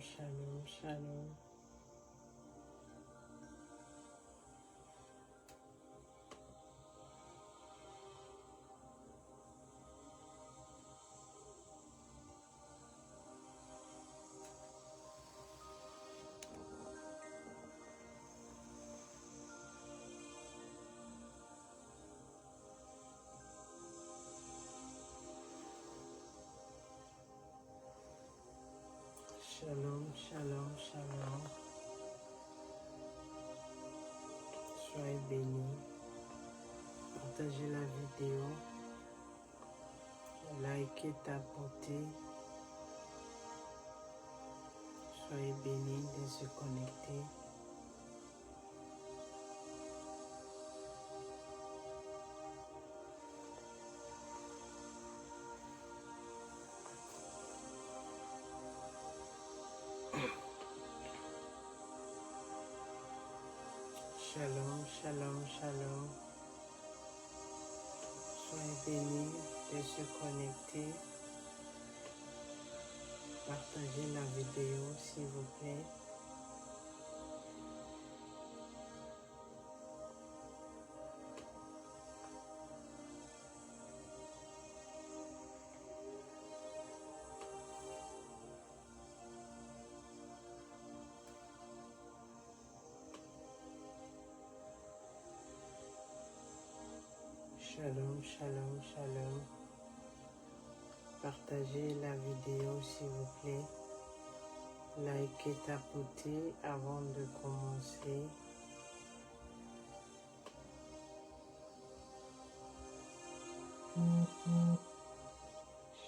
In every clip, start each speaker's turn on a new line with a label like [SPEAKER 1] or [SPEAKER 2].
[SPEAKER 1] shalom, shalom. Shalom, shalom, shalom. Soyez bénis. Partagez la vidéo. Likez, tapotez. Soyez bénis de se connecter. Shalom, shalom, shalom. Soyez bénis de se connecter. Partagez la vidéo s'il vous plaît. Shalom, shalom, shalom. Partagez la vidéo s'il vous plaît. Likez, tapotez avant de commencer.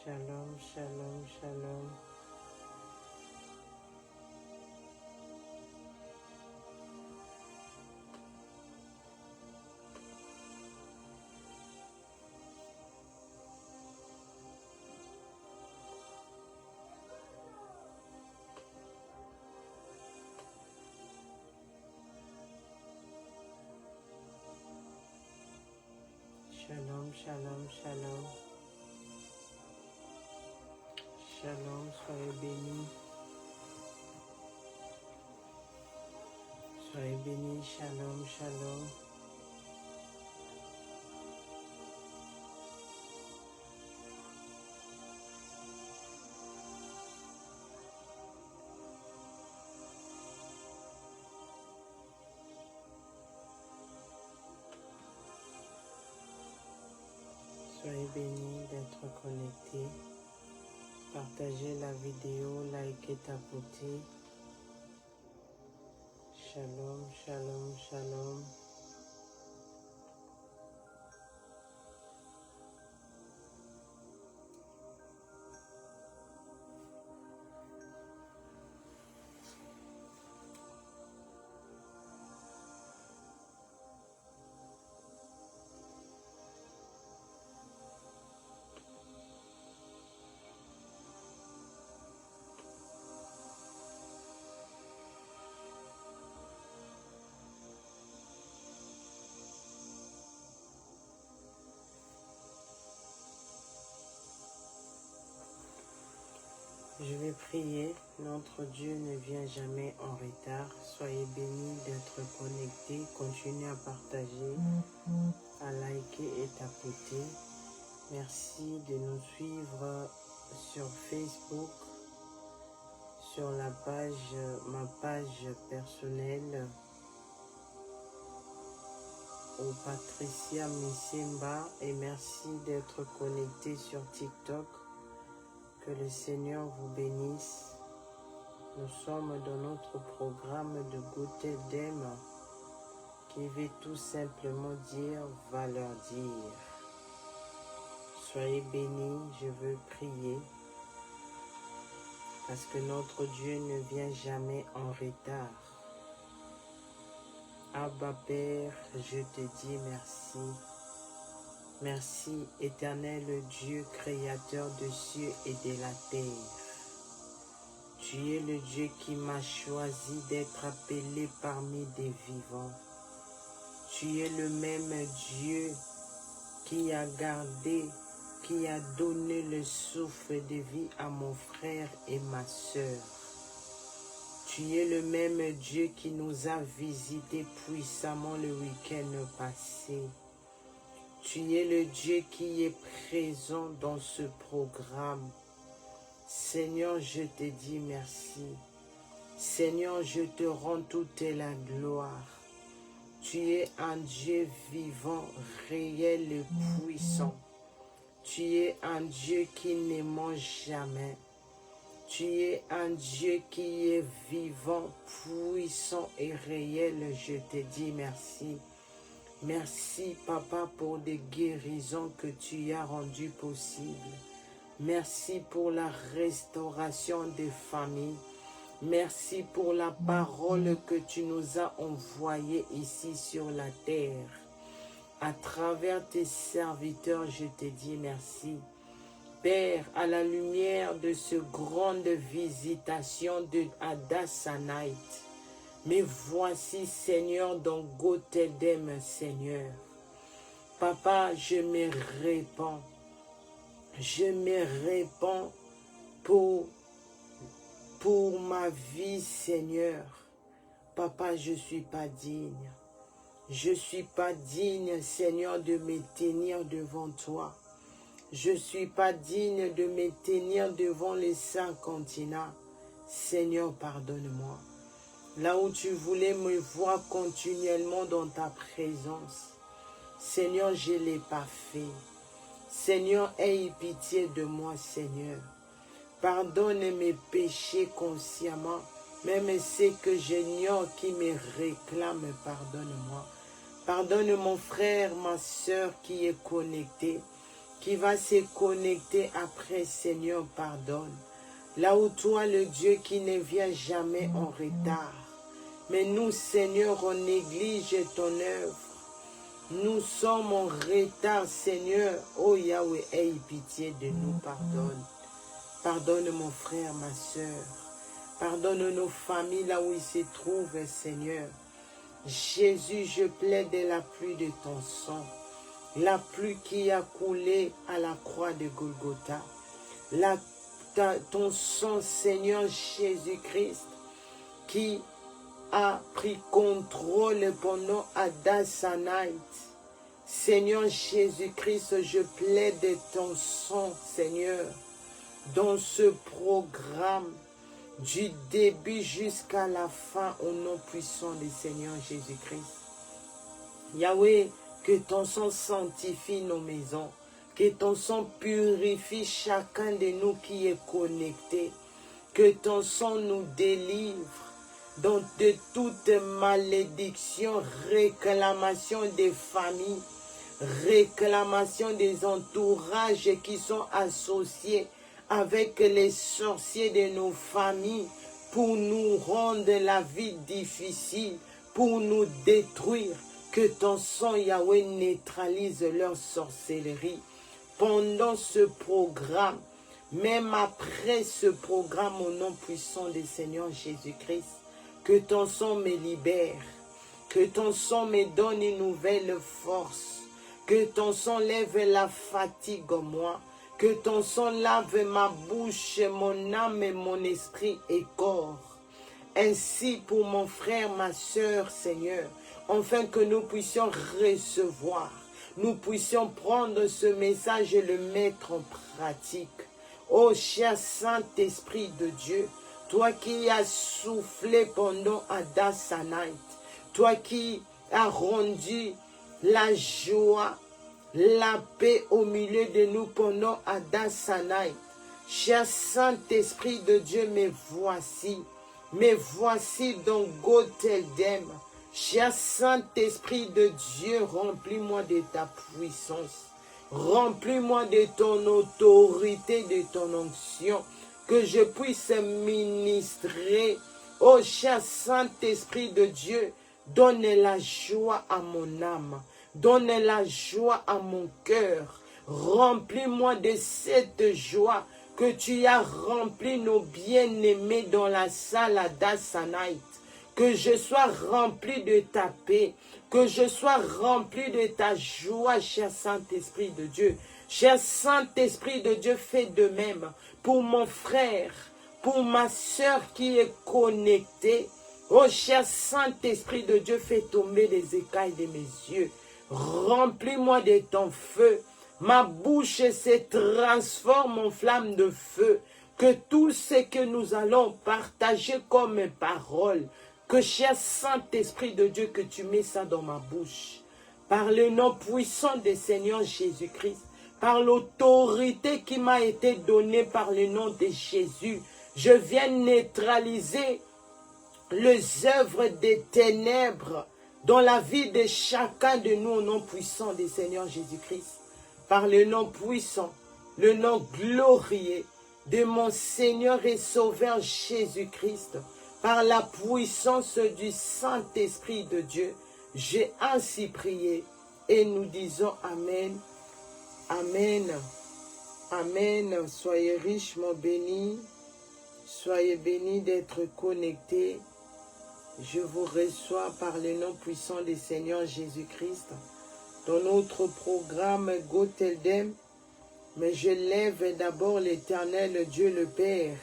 [SPEAKER 1] Shalom, shalom, shalom. Shalom, shalom, shalom. Shalom, soyez bénis. Soyez bénis, shalom, shalom. Soyez bénis d'être connectés. Partagez la vidéo, likez, tapotez. Shalom, shalom, shalom. Je vais prier. Notre Dieu ne vient jamais en retard. Soyez bénis d'être connectés. Continuez à partager, à liker et tapoter. Merci de nous suivre sur Facebook, sur la page, ma page personnelle, au Patricia Misemba, et merci d'être connecté sur TikTok. Que le Seigneur vous bénisse. Nous sommes dans notre programme de goûter d'âme qui veut tout simplement dire va leur dire. Soyez bénis, je veux prier parce que notre Dieu ne vient jamais en retard. Abba Père, je te dis merci. Merci, éternel Dieu, créateur des cieux et de la terre. Tu es le Dieu qui m'a choisi d'être appelé parmi des vivants. Tu es le même Dieu qui a gardé, qui a donné le souffle de vie à mon frère et ma sœur. Tu es le même Dieu qui nous a visités puissamment le week-end passé. Tu es le Dieu qui est présent dans ce programme. Seigneur, je te dis merci. Seigneur, je te rends toute la gloire. Tu es un Dieu vivant, réel et puissant. Tu es un Dieu qui ne mange jamais. Tu es un Dieu qui est vivant, puissant et réel. Je te dis merci. Merci, Papa, pour des guérisons que tu as rendues possibles. Merci pour la restauration des familles. Merci pour la parole que tu nous as envoyée ici sur la terre. À travers tes serviteurs, je te dis merci. Père, à la lumière de cette grande visitation de Adassanite, mais voici, Seigneur, dans Gothedem, Seigneur. Papa, je me répands. Je me répands pour ma vie, Seigneur. Papa, je ne suis pas digne. Je ne suis pas digne, Seigneur, de me tenir devant toi. Je ne suis pas digne de me tenir devant les 5 continents. Seigneur, pardonne-moi. Là où tu voulais me voir continuellement dans ta présence, Seigneur, je ne l'ai pas fait. Seigneur, aie pitié de moi, Seigneur. Pardonne mes péchés consciemment, même ceux que j'ignore qui me réclament, pardonne-moi. Pardonne mon frère, ma soeur qui est connecté, qui va se connecter après, Seigneur, pardonne. Là où toi, le Dieu qui ne vient jamais en retard. Mais nous, Seigneur, on néglige ton œuvre. Nous sommes en retard, Seigneur. Oh Yahweh, aie pitié de nous, pardonne. Pardonne mon frère, ma soeur. Pardonne nos familles là où ils se trouvent, Seigneur. Jésus, je plaide la pluie de ton sang. La pluie qui a coulé à la croix de Golgotha. Ton sang, Seigneur Jésus-Christ, qui a pris contrôle pendant Adassanite. Seigneur Jésus-Christ, je plaide ton sang, Seigneur, dans ce programme, du début jusqu'à la fin, au nom puissant du Seigneur Jésus-Christ. Yahweh, que ton sang sanctifie nos maisons, que ton sang purifie chacun de nous qui est connecté, que ton sang nous délivre de toute malédiction, réclamation des familles, réclamation des entourages qui sont associés avec les sorciers de nos familles pour nous rendre la vie difficile, pour nous détruire. Que ton sang, Yahweh, neutralise leur sorcellerie pendant ce programme, même après ce programme, au nom puissant du Seigneur Jésus-Christ. Que ton sang me libère, que ton sang me donne une nouvelle force, que ton sang lève la fatigue en moi, que ton sang lave ma bouche, mon âme et mon esprit et corps. Ainsi pour mon frère, ma soeur, Seigneur, afin que nous puissions recevoir, nous puissions prendre ce message et le mettre en pratique. Ô cher Saint-Esprit de Dieu, toi qui as soufflé pendant Adassanite, toi qui as rendu la joie, la paix au milieu de nous pendant Adassanite, cher Saint-Esprit de Dieu, me voici dans Gothedem. Cher Saint-Esprit de Dieu, remplis-moi de ta puissance. Remplis-moi de ton autorité, de ton onction, que je puisse ministrer. Oh, cher Saint-Esprit de Dieu, donne la joie à mon âme. Donne la joie à mon cœur. Remplis-moi de cette joie que tu as rempli nos bien-aimés dans la salle Adassanite. Que je sois rempli de ta paix, que je sois rempli de ta joie, cher Saint-Esprit de Dieu. Cher Saint-Esprit de Dieu, fais de même pour mon frère, pour ma sœur qui est connectée. Oh cher Saint-Esprit de Dieu, fais tomber les écailles de mes yeux. Remplis-moi de ton feu. Ma bouche se transforme en flamme de feu. Que tout ce que nous allons partager comme parole, que cher Saint-Esprit de Dieu, que tu mets ça dans ma bouche. Par le nom puissant du Seigneur Jésus-Christ, par l'autorité qui m'a été donnée par le nom de Jésus, je viens neutraliser les œuvres des ténèbres dans la vie de chacun de nous au nom puissant du Seigneur Jésus-Christ. Par le nom puissant, le nom glorieux de mon Seigneur et Sauveur Jésus-Christ, par la puissance du Saint-Esprit de Dieu, j'ai ainsi prié et nous disons Amen, Amen, Amen. Soyez richement bénis, soyez bénis d'être connectés. Je vous reçois par le nom puissant du Seigneur Jésus-Christ dans notre programme Go Tell Them. Mais je lève d'abord l'Éternel Dieu le Père,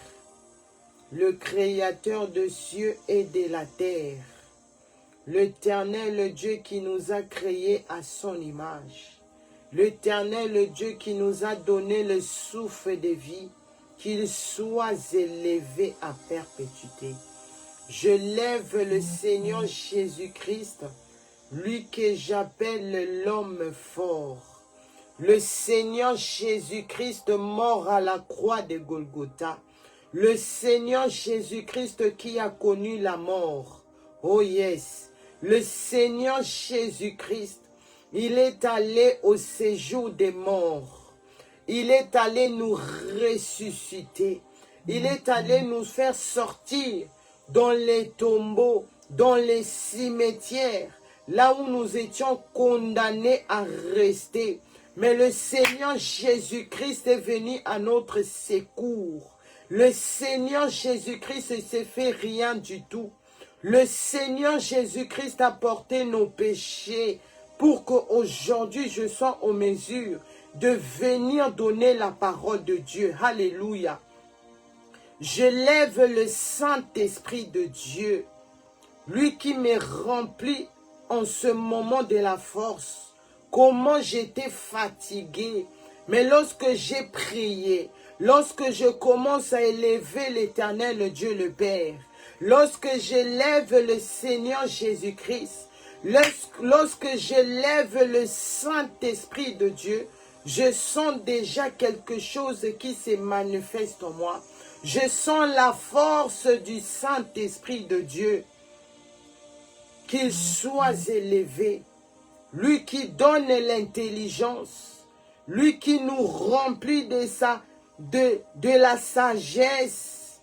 [SPEAKER 1] le Créateur des cieux et de la terre, l'Éternel Dieu qui nous a créés à son image, l'Éternel Dieu qui nous a donné le souffle de vie, qu'il soit élevé à perpétuité. Je lève le Seigneur Jésus-Christ, lui que j'appelle l'homme fort. Le Seigneur Jésus-Christ mort à la croix de Golgotha. Le Seigneur Jésus-Christ qui a connu la mort. Oh yes. Le Seigneur Jésus-Christ, il est allé au séjour des morts. Il est allé nous ressusciter. Il est allé nous faire sortir dans les tombeaux, dans les cimetières, là où nous étions condamnés à rester. Mais le Seigneur Jésus-Christ est venu à notre secours. Le Seigneur Jésus-Christ ne s'est fait rien du tout. Le Seigneur Jésus-Christ a porté nos péchés pour qu'aujourd'hui je sois en mesure de venir donner la parole de Dieu. Alléluia. Je lève le Saint-Esprit de Dieu, lui qui me remplit en ce moment de la force. Comment j'étais fatigué. Mais lorsque j'ai prié, lorsque je commence à élever l'Éternel Dieu le Père, lorsque j'élève le Seigneur Jésus-Christ, lorsque j'élève le Saint-Esprit de Dieu, je sens déjà quelque chose qui se manifeste en moi. Je sens la force du Saint-Esprit de Dieu. Qu'il soit élevé. Lui qui donne l'intelligence, lui qui nous remplit de la sagesse,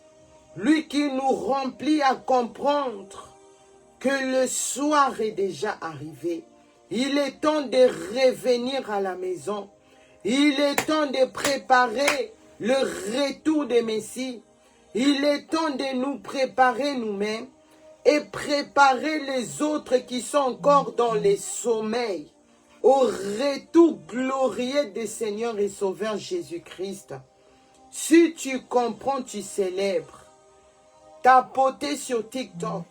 [SPEAKER 1] lui qui nous remplit à comprendre que le soir est déjà arrivé. Il est temps de revenir à la maison. Il est temps de préparer le retour de Messie. Il est temps de nous préparer nous-mêmes et préparer les autres qui sont encore dans les sommeils au retour glorieux du Seigneur et Sauveur Jésus-Christ. Si tu comprends, tu célèbres. Tapotez sur TikTok,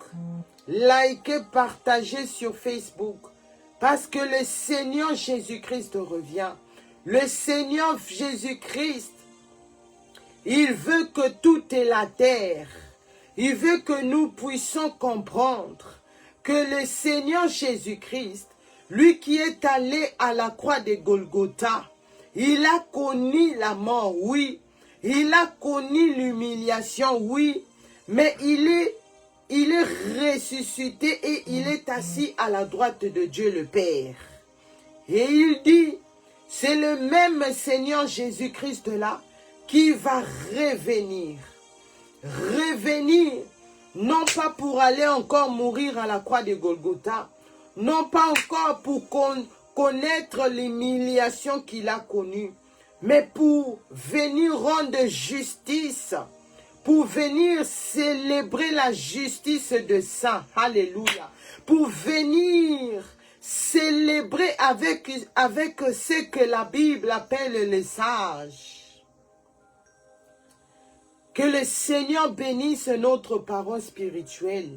[SPEAKER 1] likez, partagez sur Facebook, parce que le Seigneur Jésus-Christ revient. Le Seigneur Jésus-Christ, il veut que toute la terre, il veut que nous puissions comprendre que le Seigneur Jésus-Christ, lui qui est allé à la croix de Golgotha, il a connu la mort, oui. Il a connu l'humiliation, oui. Mais il est ressuscité et il est assis à la droite de Dieu le Père. Et il dit, c'est le même Seigneur Jésus-Christ là qui va revenir. Revenir, non pas pour aller encore mourir à la croix de Golgotha, non pas encore pour connaître l'humiliation qu'il a connue, mais pour venir rendre justice, pour venir célébrer la justice de ça, alléluia, pour venir célébrer avec ce que la Bible appelle les sages. Que le Seigneur bénisse notre parent spirituel,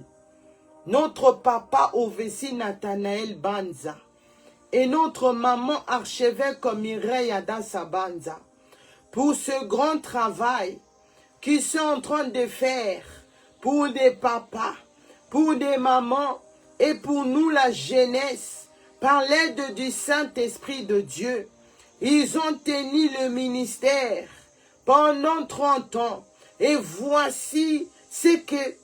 [SPEAKER 1] notre papa Ovesi Nathanaël Banza et notre maman archevêque Mireille Adassa Banza pour ce grand travail qu'ils sont en train de faire pour des papas, pour des mamans et pour nous la jeunesse par l'aide du Saint-Esprit de Dieu. Ils ont tenu le ministère pendant 30 ans. Et voici ce que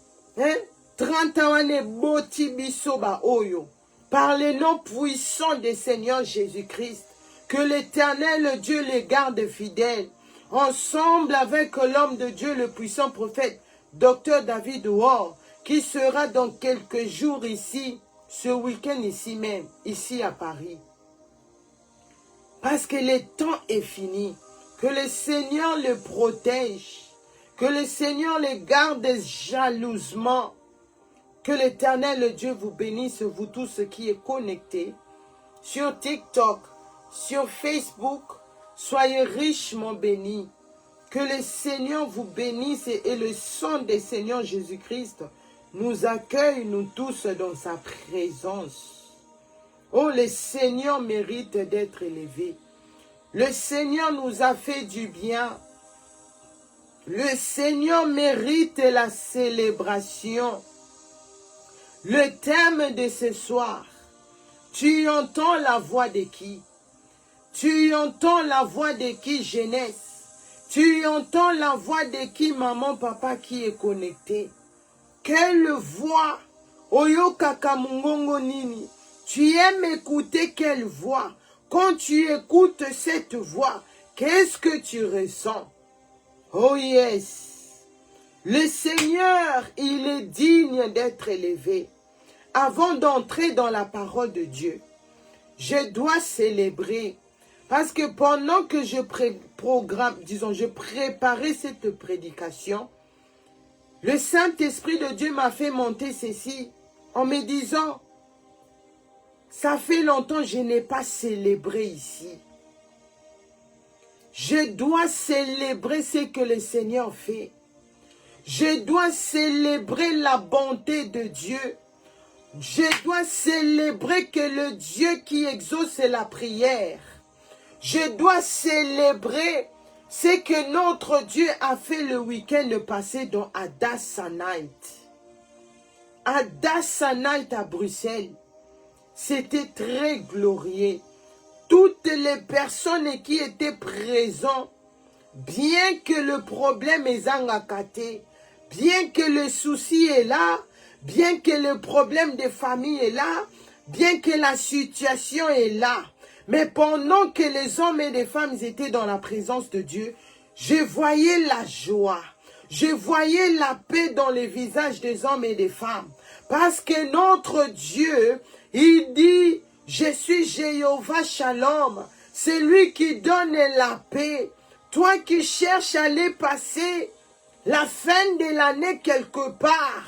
[SPEAKER 1] 30 ans est boti bisoba oyo. Par le nom puissant du Seigneur Jésus-Christ, que l'Éternel Dieu les garde fidèles, ensemble avec l'homme de Dieu, le puissant prophète, Dr David Ward, qui sera dans quelques jours ici, ce week-end ici même, ici à Paris. Parce que le temps est fini, que le Seigneur le protège, que le Seigneur les garde jalousement, que l'Éternel Dieu vous bénisse, vous tous qui êtes connectés, sur TikTok, sur Facebook, soyez richement bénis. Que le Seigneur vous bénisse et le sang du Seigneur Jésus-Christ nous accueille, nous tous, dans sa présence. Oh, le Seigneur mérite d'être élevé. Le Seigneur nous a fait du bien. Le Seigneur mérite la célébration. Le thème de ce soir, tu entends la voix de qui? Tu entends la voix de qui, jeunesse? Tu entends la voix de qui, maman, papa, qui est connecté? Quelle voix? Oyo kakamungongo nini? Tu aimes écouter quelle voix? Quand tu écoutes cette voix, qu'est-ce que tu ressens? Oh yes! Le Seigneur, il est digne d'être élevé. Avant d'entrer dans la parole de Dieu, je dois célébrer. Parce que pendant que je préparais cette prédication, le Saint-Esprit de Dieu m'a fait monter ceci en me disant, ça fait longtemps que je n'ai pas célébré ici. Je dois célébrer ce que le Seigneur fait. Je dois célébrer la bonté de Dieu. Je dois célébrer que le Dieu qui exauce la prière. Je dois célébrer ce que notre Dieu a fait le week-end passé dans Adassa Night. Adassa Night à Bruxelles. C'était très glorieux. Toutes les personnes qui étaient présentes, bien que le problème est zangacaté, bien que le souci est là, bien que le problème de famille est là, bien que la situation est là, mais pendant que les hommes et les femmes étaient dans la présence de Dieu, je voyais la joie, je voyais la paix dans les visages des hommes et des femmes. Parce que notre Dieu, il dit, je suis Jéhovah Shalom, c'est lui qui donne la paix. Toi qui cherches à aller passer la fin de l'année quelque part,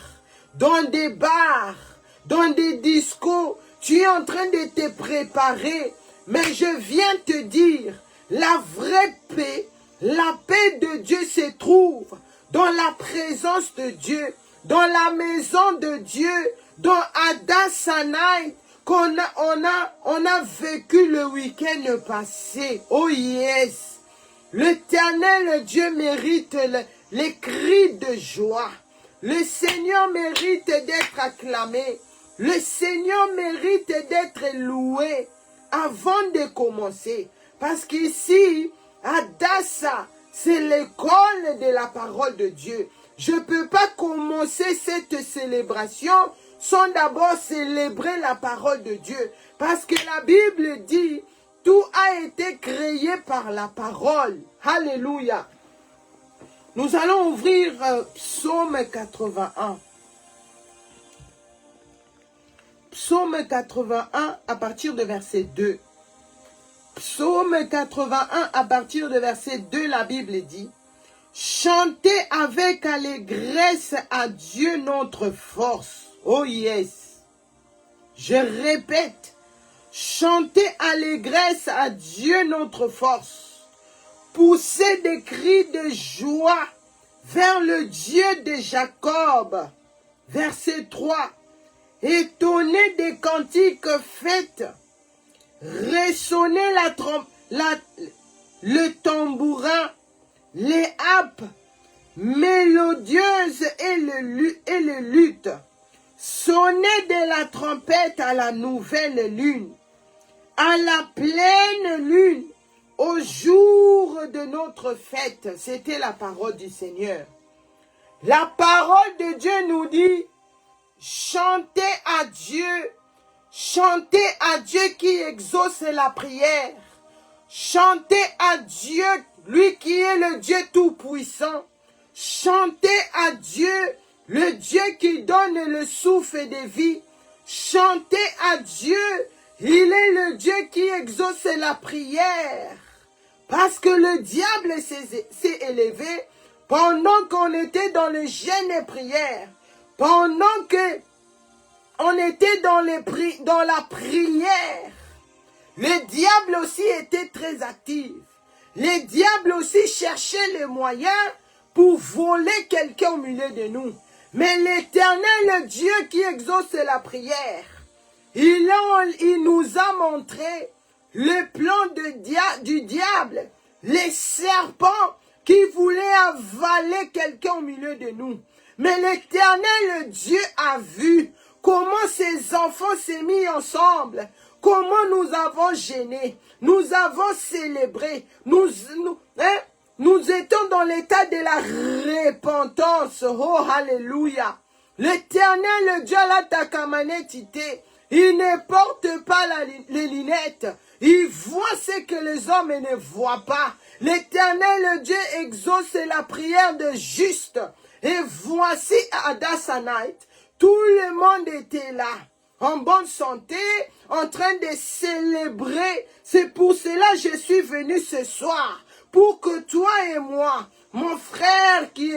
[SPEAKER 1] dans des bars, dans des discos, tu es en train de te préparer. Mais je viens te dire, la vraie paix, la paix de Dieu se trouve dans la présence de Dieu, dans la maison de Dieu, dans Adassa Night, qu'on a vécu le week-end passé. Oh yes! L'Éternel Dieu mérite les cris de joie. Le Seigneur mérite d'être acclamé. Le Seigneur mérite d'être loué. Avant de commencer, parce qu'ici, Adassa, c'est l'école de la parole de Dieu. Je ne peux pas commencer cette célébration sans d'abord célébrer la parole de Dieu. Parce que la Bible dit, tout a été créé par la parole. Alléluia. Nous allons ouvrir Psaume 81. Psaume 81 à partir de verset 2. Psaume 81 à partir de verset 2, la Bible dit, chantez avec allégresse à Dieu notre force. Oh yes. Je répète, chantez allégresse à Dieu notre force. Poussez des cris de joie vers le Dieu de Jacob. Verset 3. Étonné des cantiques faites, ressonner le tambourin, les harpes mélodieuses et le luth. Sonnez de la trompette à la nouvelle lune, à la pleine lune, au jour de notre fête. C'était la parole du Seigneur. La parole de Dieu nous dit, chantez à Dieu qui exauce la prière. Chantez à Dieu, lui qui est le Dieu tout-puissant. Chantez à Dieu, le Dieu qui donne le souffle de vie. Chantez à Dieu, il est le Dieu qui exauce la prière. Parce que le diable s'est élevé pendant qu'on était dans le jeûne et prière. Pendant que on était dans la prière. Le diable aussi était très actif. Le diable aussi cherchait les moyens pour voler quelqu'un au milieu de nous. Mais l'Éternel, le Dieu qui exauce la prière, il nous a montré le plan du diable, les serpents qui voulaient avaler quelqu'un au milieu de nous. Mais l'Éternel, le Dieu, a vu comment ces enfants s'est mis ensemble, comment nous avons gêné, nous avons célébré, nous étions dans l'état de la repentance. Oh, alléluia. L'Éternel, le Dieu, la takamanetité, il ne porte pas les lunettes. Il voit ce que les hommes ne voient pas. L'Éternel, le Dieu, exauce la prière de juste. Et voici à Dasanite, tout le monde était là, en bonne santé, en train de célébrer. C'est pour cela que je suis venu ce soir, pour que toi et moi, mon frère qui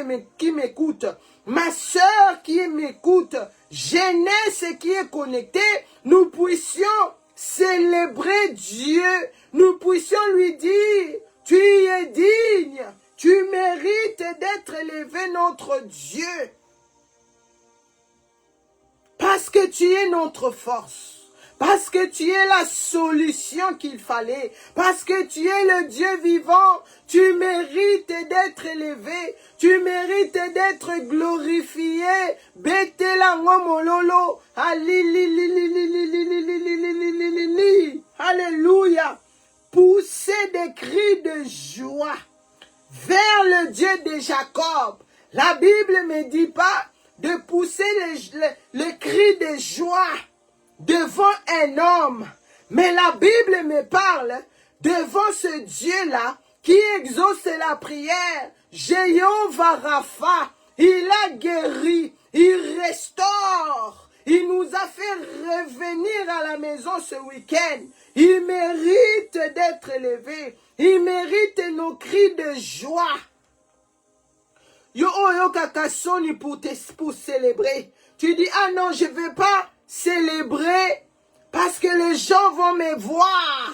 [SPEAKER 1] m'écoute, ma soeur qui m'écoute, jeunesse qui est connectée, nous puissions célébrer Dieu, nous puissions lui dire, tu es digne, tu mérites d'être élevé notre Dieu. Parce que tu es notre force. Parce que tu es la solution qu'il fallait. Parce que tu es le Dieu vivant. Tu mérites d'être élevé. Tu mérites d'être glorifié. Betela ngomololo. Alléluia. Poussez des cris de joie vers le Dieu de Jacob. La Bible ne me dit pas de pousser le cri de joie devant un homme. Mais la Bible me parle devant ce Dieu-là qui exauce la prière. Jéhovah Rapha, il a guéri, il restaure. Il nous a fait revenir à la maison ce week-end. Il mérite d'être élevé. Il mérite nos cris de joie. Yo kakasoni pour célébrer. Tu dis, ah non, je ne veux pas célébrer parce que les gens vont me voir.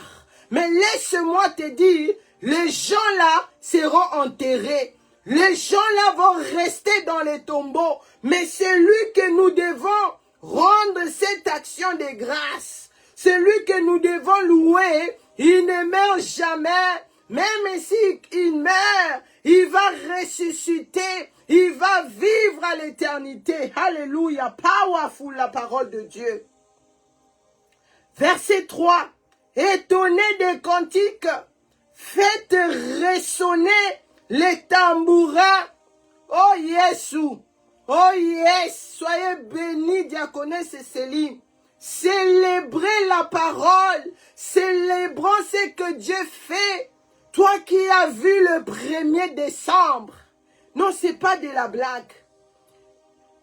[SPEAKER 1] Mais laisse-moi te dire, les gens là seront enterrés. Les gens là vont rester dans les tombeaux. Mais c'est lui que nous devons rendre cette action de grâce. C'est lui que nous devons louer. Il ne meurt jamais. Même s'il meurt, il va ressusciter. Il va vivre à l'éternité. Alléluia. Powerful la parole de Dieu. Verset 3. Étonné des cantiques, faites résonner les tambourins. Oh Jésus. Oh yes. Soyez bénis, diaconesse et Céline. Célébrez la parole. Célébrons ce que Dieu fait. Toi qui as vu le 1er décembre. Non, ce n'est pas de la blague.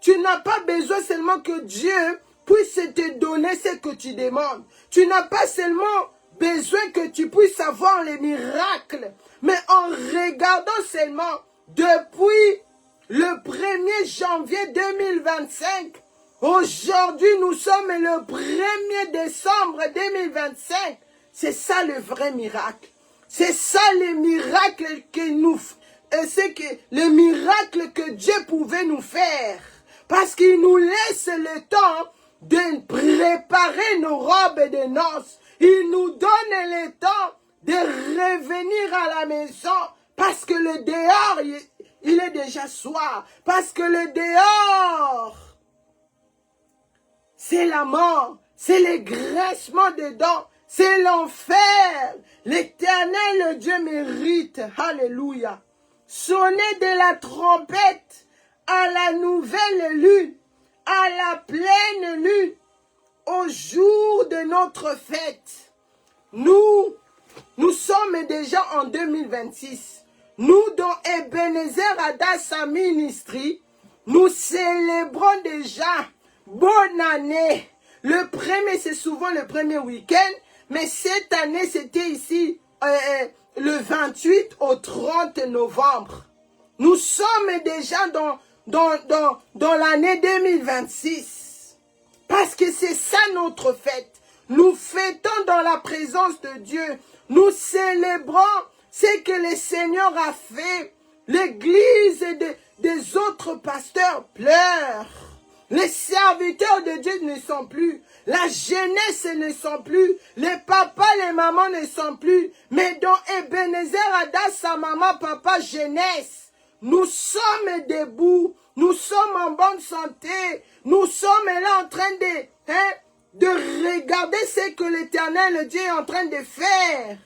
[SPEAKER 1] Tu n'as pas besoin seulement que Dieu puisse te donner ce que tu demandes. Tu n'as pas seulement besoin que tu puisses avoir les miracles. Mais en regardant seulement depuis le 1er janvier 2025, aujourd'hui nous sommes le 1er décembre 2025. C'est ça le vrai miracle. C'est ça le miracle que nous le miracle que Dieu pouvait nous faire. Parce qu'il nous laisse le temps de préparer nos robes de noces. Il nous donne le temps de revenir à la maison. Parce que le dehors, il est déjà soir. Parce que le dehors, c'est la mort. C'est le graissement des dents. C'est l'enfer. L'Éternel, Dieu mérite. Alléluia. Sonnez de la trompette à la nouvelle lune, à la pleine lune, au jour de notre fête. Nous sommes déjà en 2026. Nous, dans Ebenezer Adassa Ministry, nous célébrons déjà bonne année. Le premier, c'est souvent le premier week-end, mais cette année, c'était ici le 28 au 30 novembre. Nous sommes déjà dans l'année 2026. Parce que c'est ça notre fête. Nous fêtons dans la présence de Dieu. Nous célébrons ce que le Seigneur a fait. L'église des autres pasteurs pleure. Les serviteurs de Dieu ne sont plus. La jeunesse ne sont plus. Les papas, les mamans ne sont plus. Mais dans Ebenezer Adassa, maman, papa, jeunesse, nous sommes debout. Nous sommes en bonne santé. Nous sommes là en train de regarder ce que l'Éternel Dieu est en train de faire.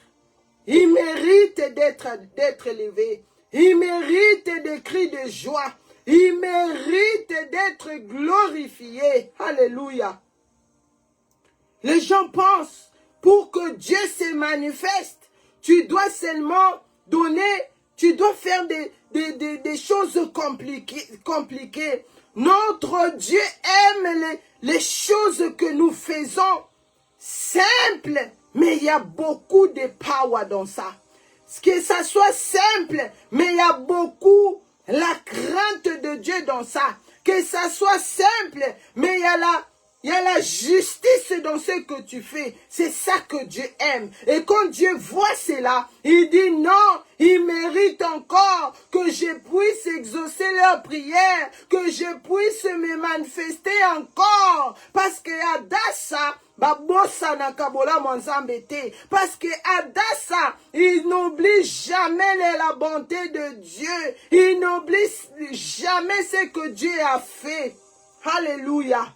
[SPEAKER 1] Il mérite d'être élevé. Il mérite des cris de joie. Il mérite d'être glorifié. Alléluia. Les gens pensent, pour que Dieu se manifeste, tu dois seulement donner, tu dois faire des choses compliquées. Notre Dieu aime les choses que nous faisons simples, mais il y a beaucoup de power dans ça. Que ça soit simple, mais il y a beaucoup la crainte de Dieu dans ça. Que ça soit simple, mais il y a la justice dans ce que tu fais. C'est ça que Dieu aime. Et quand Dieu voit cela, il dit non, il mérite encore que je puisse exaucer leurs prières, que je puisse me manifester encore. Parce que Adassa, parce que Adassa, il n'oublie jamais la bonté de Dieu. Il n'oublie jamais ce que Dieu a fait. Alléluia.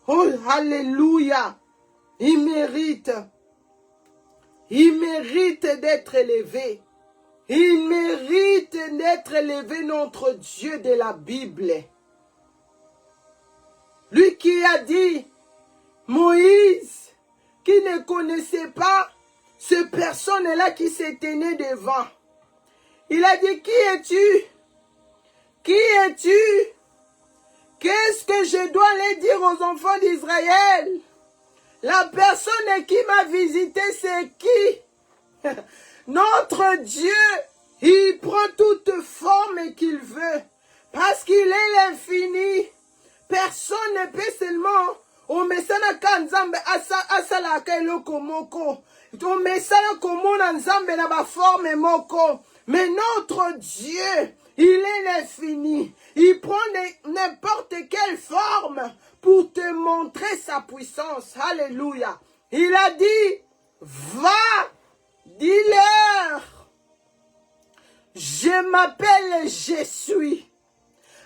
[SPEAKER 1] Oh, alléluia. Il mérite d'être élevé. Il mérite d'être élevé, notre Dieu de la Bible. Lui qui a dit, Moïse, qui ne connaissait pas ce personne-là qui s'est tenu devant. Il a dit, qui es-tu? Qui es-tu? Qu'est-ce que je dois aller dire aux enfants d'Israël? La personne qui m'a visité, c'est qui? Notre Dieu, il prend toute forme qu'il veut. Parce qu'il est l'infini. Personne ne peut seulement... O mesana ka nzambe asala ka eloko moko. O mesana komona nzambe na ba forme moko. Mais notre Dieu, il est l'infini. Il prend n'importe quelle forme pour te montrer sa puissance. Alléluia. Il a dit, va, dis-leur, je m'appelle Je suis.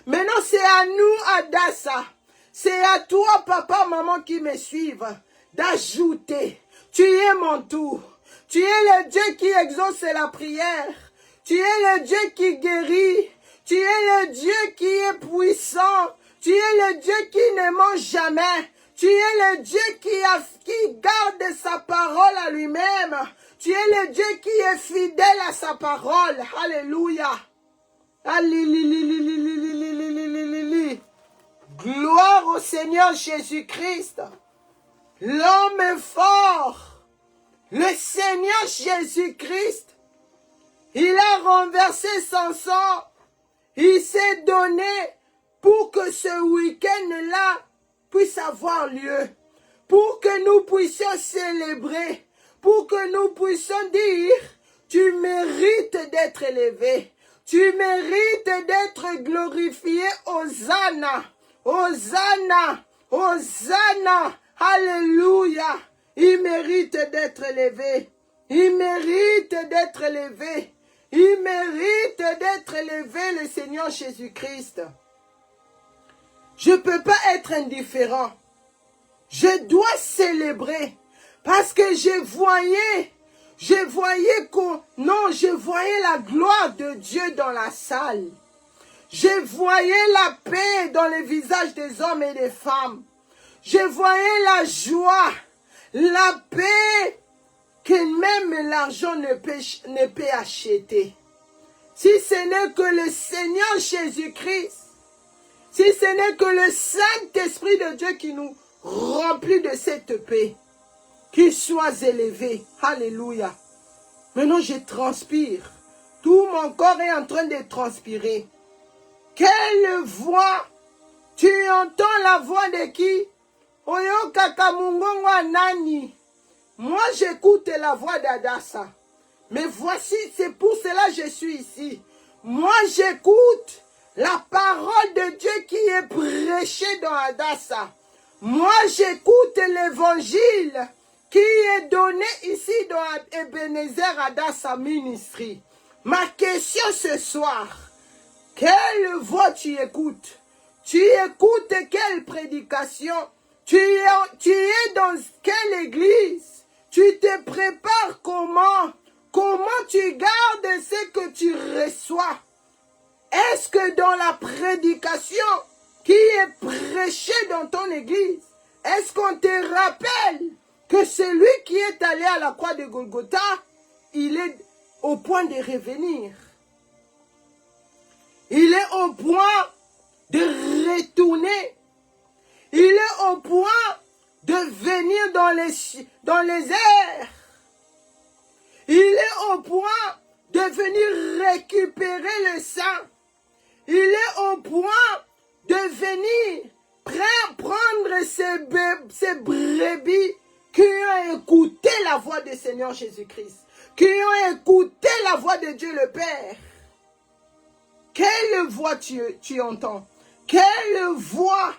[SPEAKER 1] Maintenant c'est à nous, Adassa. C'est à toi, papa, maman qui me suivent, d'ajouter. Tu es mon tour. Tu es le Dieu qui exauce la prière. Tu es le Dieu qui guérit. Tu es le Dieu qui est puissant. Tu es le Dieu qui ne ment jamais. Tu es le Dieu qui garde sa parole à lui-même. Tu es le Dieu qui est fidèle à sa parole. Alléluia. Alléluia. Gloire au Seigneur Jésus-Christ, l'homme fort, le Seigneur Jésus-Christ. Il a renversé son sang, il s'est donné pour que ce week-end-là puisse avoir lieu, pour que nous puissions célébrer, pour que nous puissions dire, tu mérites d'être élevé. Tu mérites d'être glorifié. Hosanna, Hosanna, Hosanna. Alléluia. Il mérite d'être élevé. Il mérite d'être élevé. Il mérite d'être élevé, le Seigneur Jésus-Christ. Je ne peux pas être indifférent. Je dois célébrer. Parce que je voyais la gloire de Dieu dans la salle. Je voyais la paix dans les visages des hommes et des femmes. Je voyais la joie, la paix que même l'argent ne peut acheter. Si ce n'est que le Seigneur Jésus-Christ, si ce n'est que le Saint-Esprit de Dieu qui nous remplit de cette paix, qu'il soit élevé. Alléluia. Maintenant, je transpire. Tout mon corps est en train de transpirer. Quelle voix! Tu entends la voix de qui? Oyo kakamungongo nani? Moi, j'écoute la voix d'Adassa. Mais voici, c'est pour cela que je suis ici. Moi, j'écoute la parole de Dieu qui est prêchée dans Adassa. Moi, j'écoute l'évangile qui est donné ici dans Ebenezer Adassa Ministry. Ma question ce soir, quelle voix tu écoutes? Tu écoutes quelle prédication? Tu es dans quelle église? Tu te prépares comment? Comment tu gardes ce que tu reçois? Est-ce que dans la prédication qui est prêchée dans ton église, est-ce qu'on te rappelle que celui qui est allé à la croix de Golgotha, il est au point de revenir? Il est au point de retourner. Il est au point de venir dans les airs. Il est au point de venir récupérer le sang. Il est au point de venir prendre ces brebis qui ont écouté la voix du Seigneur Jésus-Christ, qui ont écouté la voix de Dieu le Père. Quelle voix tu entends? Quelle voix?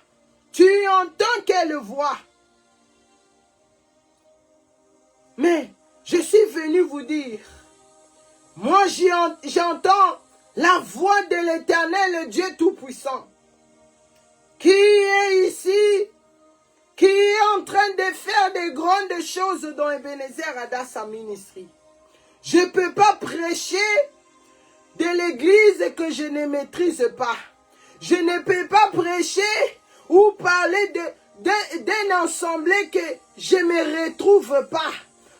[SPEAKER 1] Tu entends quelle voix? Mais je suis venu vous dire, moi j'entends la voix de l'Éternel, le Dieu Tout-Puissant, qui est ici, qui est en train de faire de grandes choses dans Ebenezer Adassa Ministry. Je ne peux pas prêcher de l'église que je ne maîtrise pas. Je ne peux pas prêcher ou parler d'un ensemble que je ne me retrouve pas.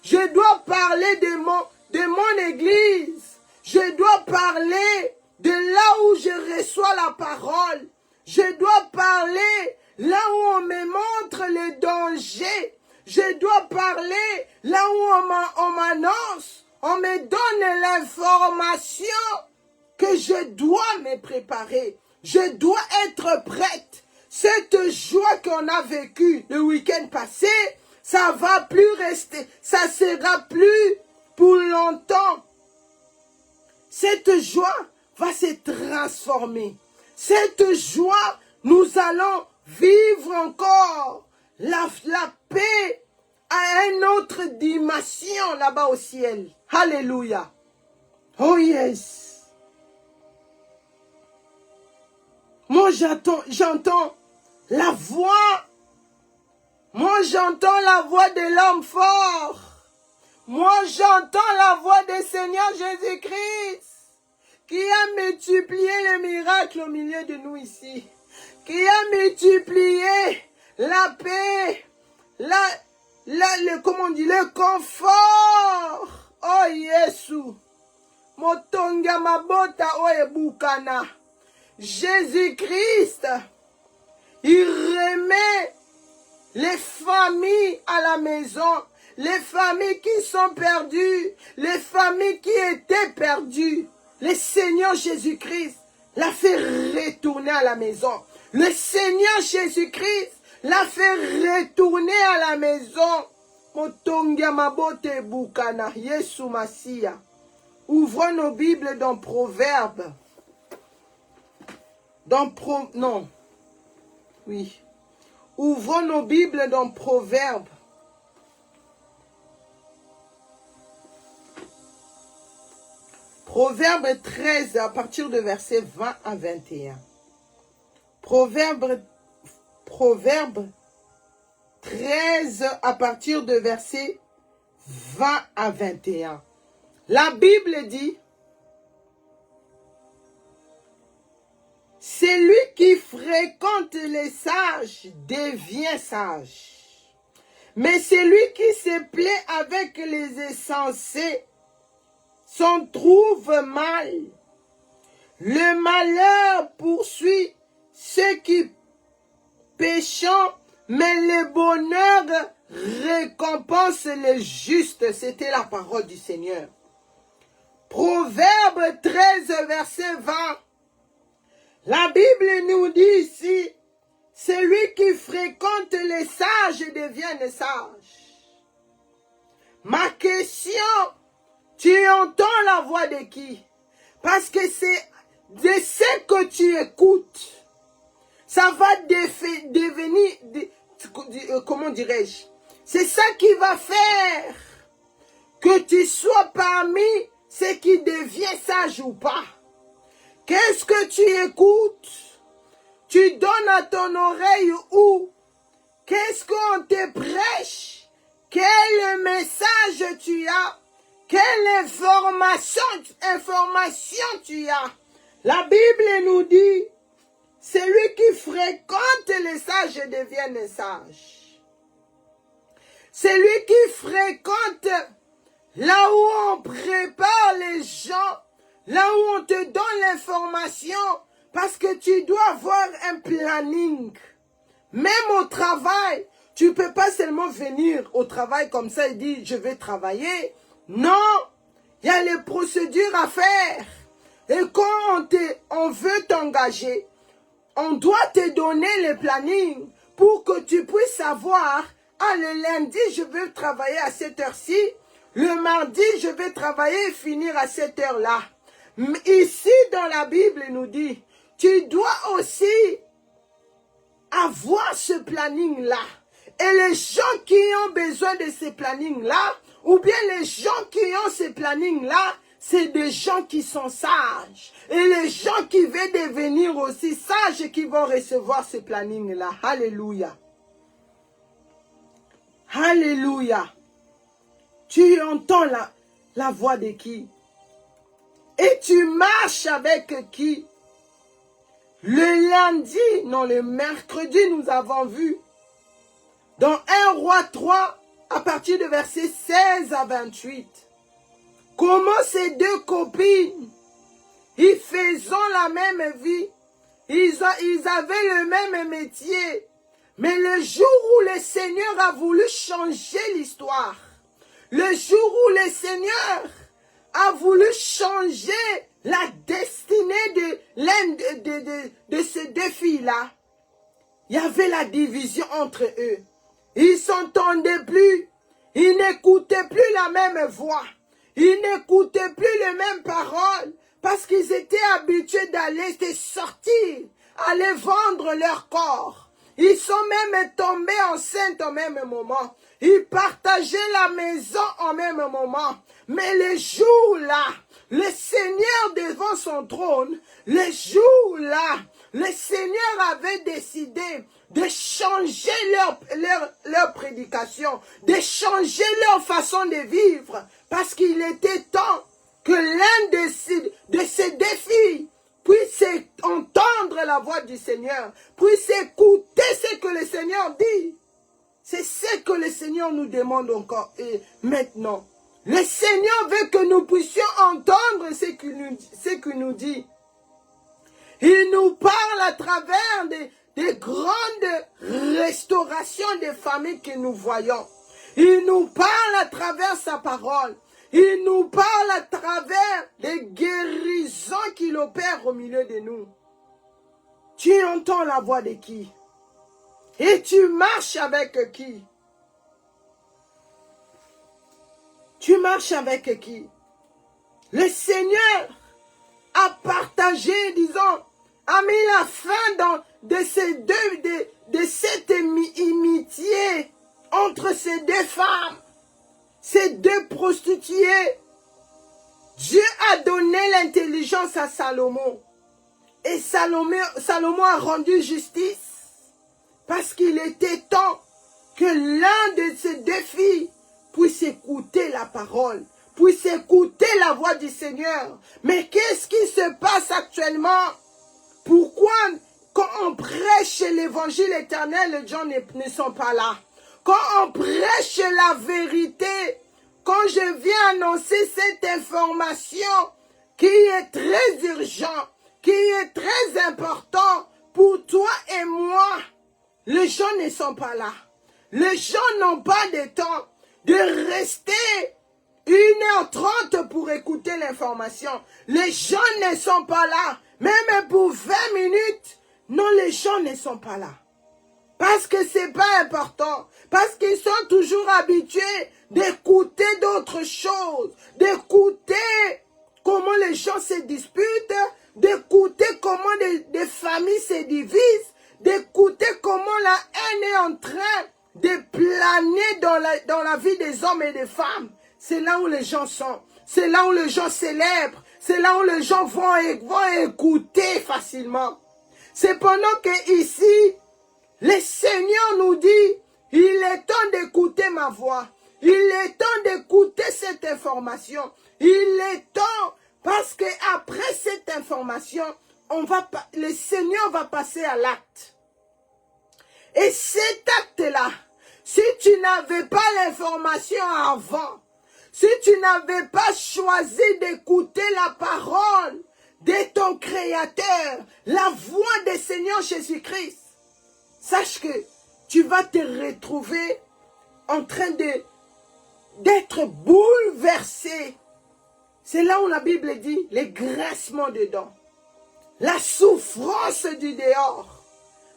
[SPEAKER 1] Je dois parler de mon église. Je dois parler de là où je reçois la parole. Je dois parler là où on me montre les dangers. Je dois parler là où on m'annonce. On me donne l'information que je dois me préparer. Je dois être prête. Cette joie qu'on a vécue le week-end passé, ça va plus rester. Ça sera plus pour longtemps. Cette joie va se transformer. Cette joie, nous allons vivre encore la paix à une autre dimension là-bas au ciel. Alléluia. Oh yes. Moi j'entends la voix. Moi j'entends la voix de l'homme fort. Moi j'entends la voix du Seigneur Jésus-Christ, qui a multiplié les miracles au milieu de nous ici, qui a multiplié la paix, le confort. Oh Yesu, motonga mabota oebukana. Jésus-Christ, il remet les familles à la maison, les familles qui sont perdues, les familles qui étaient perdues. Le Seigneur Jésus-Christ l'a fait retourner à la maison. Le Seigneur Jésus-Christ l'a fait retourner à la maison. Motongia mabote bukana, Yesu Masia. Ouvrons nos Bibles dans Proverbes. Ouvrons nos Bibles dans Proverbes. Proverbe 13 à partir de verset 20 à 21. Proverbe 13 à partir de verset 20 à 21. La Bible dit, celui qui fréquente les sages devient sage, mais celui qui se plaît avec les insensés s'en trouve mal. Le malheur poursuit ceux qui péchent, mais le bonheur récompense les justes. C'était la parole du Seigneur. Proverbe 13, verset 20. La Bible nous dit ici, celui qui fréquente les sages devient sage. Ma question, tu entends la voix de qui? Parce que c'est de ce que tu écoutes. Ça va devenir, comment dirais-je? C'est ça qui va faire que tu sois parmi ceux qui deviennent sages ou pas. Qu'est-ce que tu écoutes? Tu donnes à ton oreille où? Qu'est-ce qu'on te prêche? Quel message tu as? Quelle information tu as? La Bible nous dit, celui qui fréquente les sages devient sage. Celui qui fréquente là où on prépare les gens, là où on te donne l'information, parce que tu dois avoir un planning. Même au travail, tu ne peux pas seulement venir au travail comme ça et dire je vais travailler. Non, il y a les procédures à faire. Et quand on veut t'engager, on doit te donner le planning pour que tu puisses savoir, ah, le lundi, je veux travailler à cette heure-ci. Le mardi, je vais travailler et finir à cette heure-là. Ici, dans la Bible, il nous dit, tu dois aussi avoir ce planning-là. Et les gens qui ont besoin de ce planning-là, ou bien les gens qui ont ce planning-là, c'est des gens qui sont sages. Et les gens qui veulent devenir aussi sages qui vont recevoir ce planning-là. Alléluia. Alléluia. Tu entends la voix de qui? Et tu marches avec qui? Le lundi, non, le mercredi, nous avons vu dans 1 Roi 3, à partir de verset 16 à 28, comment ces deux copines, ils faisaient la même vie, ils avaient le même métier, mais le jour où le Seigneur a voulu changer l'histoire, le jour où le Seigneur a voulu changer la destinée de l'un de ces deux filles-là, il y avait la division entre eux. Ils ne s'entendaient plus. Ils n'écoutaient plus la même voix. Ils n'écoutaient plus les mêmes paroles. Parce qu'ils étaient habitués d'aller sortir, aller vendre leur corps. Ils sont même tombés enceintes au même moment. Ils partageaient la maison au même moment. Mais le jour-là, le Seigneur devant son trône, le jour-là, le Seigneur avait décidé de changer leur prédication, de changer leur façon de vivre, parce qu'il était temps que l'un de ces défis puisse entendre la voix du Seigneur, puisse écouter ce que le Seigneur dit. C'est ce que le Seigneur nous demande encore et maintenant. Le Seigneur veut que nous puissions entendre ce qu'il nous dit. Il nous parle à travers des grandes restaurations des familles que nous voyons. Il nous parle à travers sa parole. Il nous parle à travers les guérisons qu'il opère au milieu de nous. Tu entends la voix de qui? Et tu marches avec qui? Tu marches avec qui? Le Seigneur a partagé, disons, a mis la fin de cette amitié entre ces deux femmes, ces deux prostituées. Dieu a donné l'intelligence à Salomon. Et Salomon a rendu justice. Parce qu'il était temps que l'un de ces deux filles puisse écouter la parole, puisse écouter la voix du Seigneur. Mais qu'est-ce qui se passe actuellement? Pourquoi quand on prêche l'évangile éternel, les gens ne sont pas là? Quand on prêche la vérité, quand je viens annoncer cette information qui est très urgente, qui est très important pour toi et moi, les gens ne sont pas là. Les gens n'ont pas de temps de rester 1h30 pour écouter l'information. Les gens ne sont pas là. Même pour 20 minutes, non, les gens ne sont pas là. Parce que c'est pas important. Parce qu'ils sont toujours habitués d'écouter d'autres choses. D'écouter comment les gens se disputent. D'écouter comment des familles se divisent. D'écouter comment la haine est en train de planer dans la vie des hommes et des femmes. C'est là où les gens sont. C'est là où les gens célèbrent. C'est là où les gens vont écouter facilement. C'est pendant que ici, le Seigneur nous dit, il est temps d'écouter ma voix. Il est temps d'écouter cette information. Il est temps, parce que après cette information, le Seigneur va passer à l'acte. Et cet acte-là, si tu n'avais pas l'information avant, si tu n'avais pas choisi d'écouter la parole de ton Créateur, la voix du Seigneur Jésus-Christ, sache que tu vas te retrouver en train d'être bouleversé. C'est là où la Bible dit les graissements dedans, la souffrance du dehors.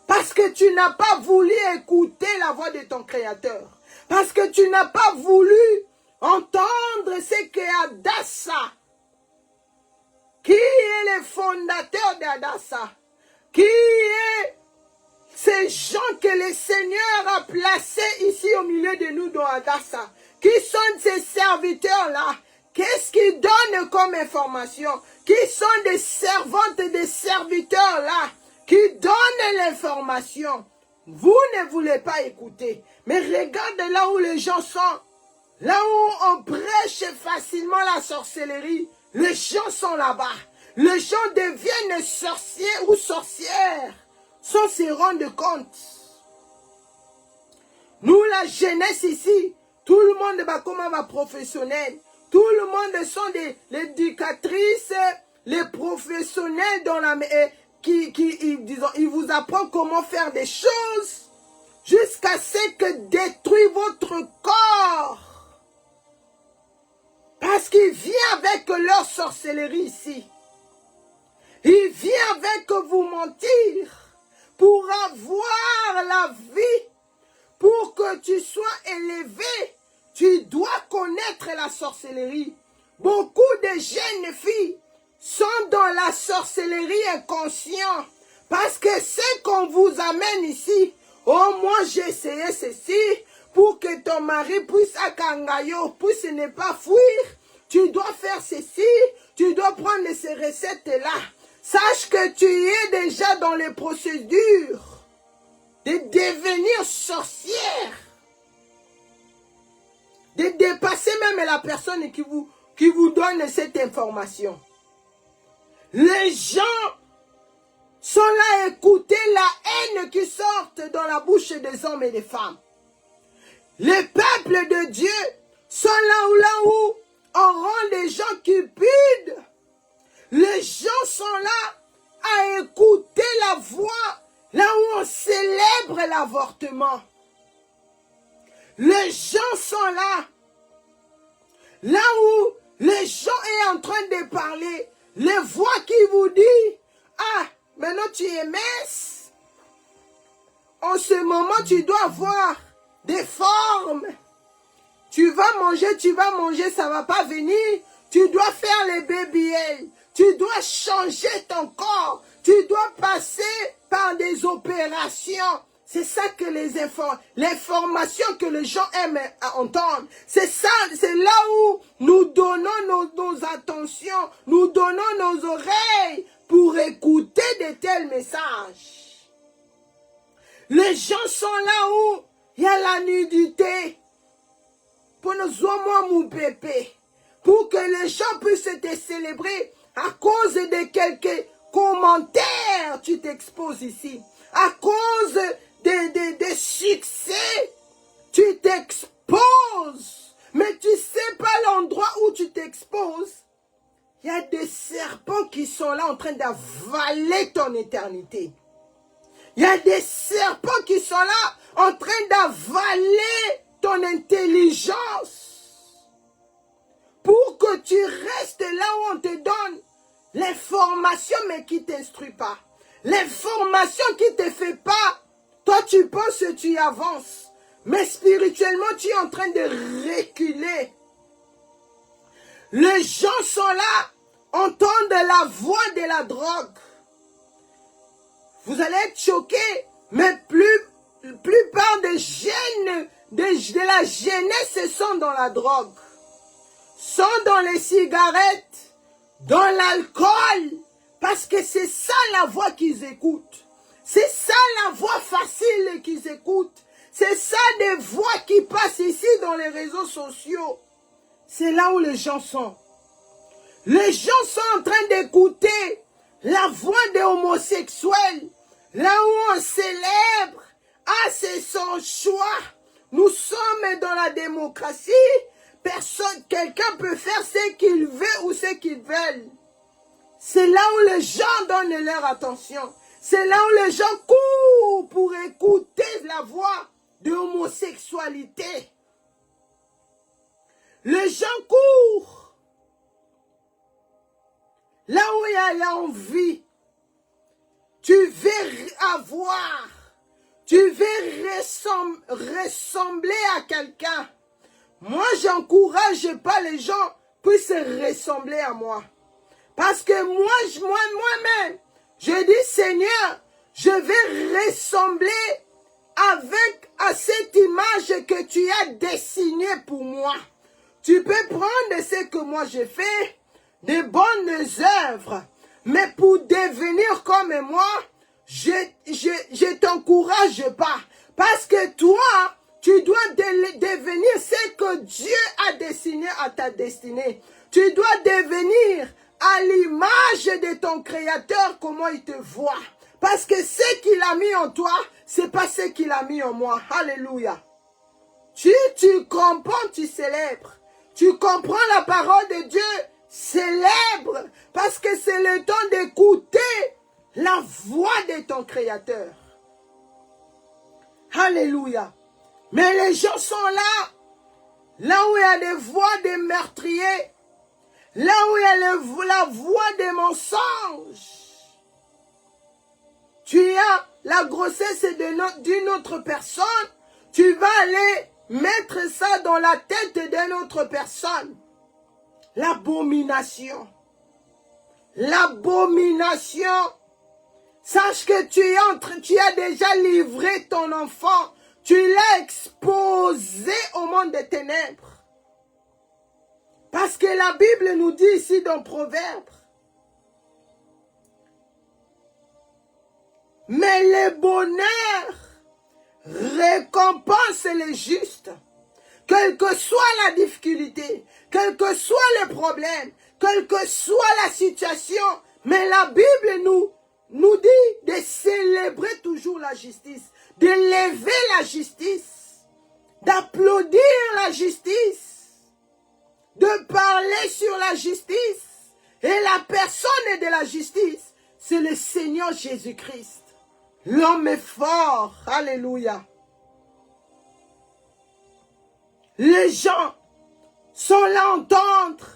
[SPEAKER 1] Parce que tu n'as pas voulu écouter la voix de ton Créateur. Parce que tu n'as pas voulu entendre ce que Hadassah, qui est le fondateur d'Hadassah, qui est ces gens que le Seigneur a placés ici au milieu de nous dans Hadassah, qui sont ces serviteurs-là. Qu'est-ce qu'ils donnent comme information? Qui sont des servantes et des serviteurs-là, qui donnent l'information. Vous ne voulez pas écouter. Mais regarde là où les gens sont. Là où on prêche facilement la sorcellerie, les gens sont là-bas. Les gens deviennent sorciers ou sorcières sans se rendre compte. Nous, la jeunesse ici, tout le monde va comme un professionnel. Tout le monde sont des éducatrices, les professionnels dans la ils vous apprennent comment faire des choses jusqu'à ce que détruit votre corps. Parce qu'il vient avec leur sorcellerie ici. Il vient avec vous mentir pour avoir la vie, pour que tu sois élevé. Tu dois connaître la sorcellerie. Beaucoup de jeunes filles sont dans la sorcellerie inconsciente. Parce que ce qu'on vous amène ici, oh moi j'ai essayé ceci, pour que ton mari puisse akangayo, puisse ne pas fuir. Tu dois faire ceci, tu dois prendre ces recettes-là. Sache que tu es déjà dans les procédures de devenir sorcière. De dépasser même la personne qui vous donne cette information. Les gens sont là à écouter la haine qui sort dans la bouche des hommes et des femmes. Les peuples de Dieu sont là où on rend les gens cupides. Les gens sont là à écouter la voix, là où on célèbre l'avortement. Les gens sont là où les gens sont en train de parler, les voix qui vous disent, ah, maintenant tu es mince, en ce moment tu dois avoir des formes, tu vas manger, ça ne va pas venir, Tu dois faire les BBL. Tu dois changer ton corps. Tu dois passer par des opérations. C'est ça que les formations que les gens aiment entendre. C'est ça, c'est là où nous donnons nos attentions, nous donnons nos oreilles pour écouter de tels messages. Les gens sont là où il y a la nudité. Pour nous moi mon bébé. Pour que les gens puissent te célébrer à cause de quelques commentaires, tu t'exposes ici. À cause des succès, tu t'exposes. Mais tu sais pas l'endroit où tu t'exposes. Il y a des serpents qui sont là en train d'avaler ton éternité. Il y a des serpents qui sont là en train d'avaler ton intelligence. Pour que tu restes là où on te donne l'information mais qui ne t'instruit pas. L'information qui ne te fait pas. Toi tu penses que tu avances. Mais spirituellement tu es en train de reculer. Les gens sont là, entendent la voix de la drogue. Vous allez être choqués, mais plupart des jeunes, de la jeunesse sont dans la drogue. Sont dans les cigarettes, dans l'alcool, parce que c'est ça la voix qu'ils écoutent. C'est ça la voix facile qu'ils écoutent. C'est ça des voix qui passent ici dans les réseaux sociaux. C'est là où les gens sont. Les gens sont en train d'écouter la voix des homosexuels. Là où on célèbre, ah c'est son choix. Nous sommes dans la démocratie. Quelqu'un peut faire ce qu'il veut ou ce qu'il veut. C'est là où les gens donnent leur attention. C'est là où les gens courent pour écouter la voix de l'homosexualité. Les gens courent. Là où il y a l'envie, tu veux avoir, tu veux ressembler à quelqu'un. Moi, j'encourage pas les gens puissent ressembler à moi. Parce que moi-même, je dis, Seigneur, je vais ressembler à cette image que tu as dessinée pour moi. Tu peux prendre ce que moi j'ai fait, des bonnes œuvres, mais pour devenir comme moi, je t'encourage pas. Parce que toi, tu dois devenir ce que Dieu a dessiné à ta destinée. Tu dois devenir à l'image de ton Créateur, comment il te voit. Parce que ce qu'il a mis en toi, c'est pas ce qu'il a mis en moi. Alléluia. Tu comprends, tu célèbres. Tu comprends la parole de Dieu, célèbre. Parce que c'est le temps d'écouter la voix de ton Créateur. Alléluia. Mais les gens sont là où il y a des voix des meurtriers, là où il y a la voix des mensonges. Tu as la grossesse d'une autre personne, tu vas aller mettre ça dans la tête d'une autre personne. L'abomination. L'abomination. Sache que tu as déjà livré ton enfant. Tu l'as exposé au monde des ténèbres. Parce que la Bible nous dit ici dans Proverbes. Mais le bonheur récompense les justes. Quelle que soit la difficulté, quel que soit le problème, quelle que soit la situation. Mais la Bible nous dit de célébrer toujours la justice, de lever la justice, d'applaudir la justice, de parler sur la justice. Et la personne de la justice, c'est le Seigneur Jésus-Christ. L'homme est fort. Alléluia. Les gens sont là à entendre.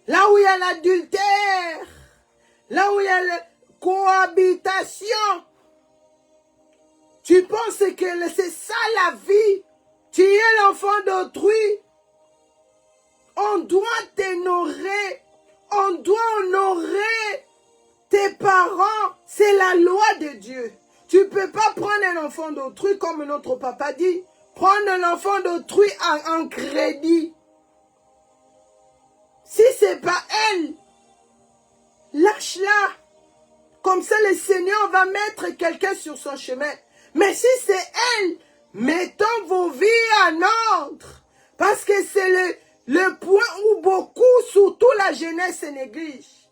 [SPEAKER 1] Là où il y a l'adultère, là où il y a la cohabitation. Tu penses que c'est ça la vie. Tu es l'enfant d'autrui. On doit t'honorer. On doit honorer tes parents. C'est la loi de Dieu. Tu ne peux pas prendre un enfant d'autrui, comme notre papa dit. Prendre un enfant d'autrui en crédit. Si ce n'est pas elle, lâche-la. Comme ça, le Seigneur va mettre quelqu'un sur son chemin. Mais si c'est elle, mettons vos vies en ordre. Parce que c'est le point où beaucoup, surtout la jeunesse, se néglige.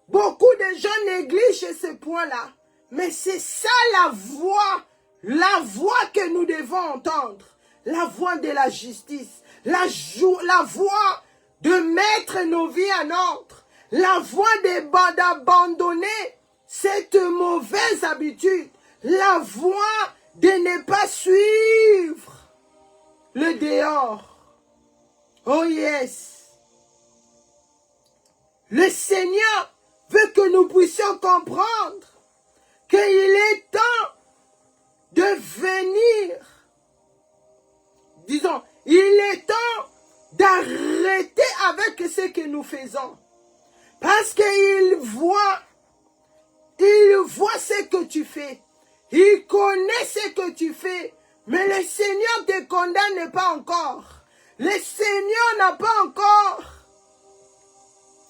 [SPEAKER 1] Beaucoup de gens négligent ce point-là. Mais c'est ça la voix que nous devons entendre. La voix de la justice. La voix de mettre nos vies en ordre. La voix d'abandonner cette mauvaise habitude. La voix de ne pas suivre le dehors. Oh yes. Le Seigneur veut que nous puissions comprendre qu'il est temps de venir. Disons, il est temps d'arrêter avec ce que nous faisons. Parce qu'il voit ce que tu fais. Il connaît ce que tu fais. Mais le Seigneur ne te condamne pas encore. Le Seigneur n'a pas encore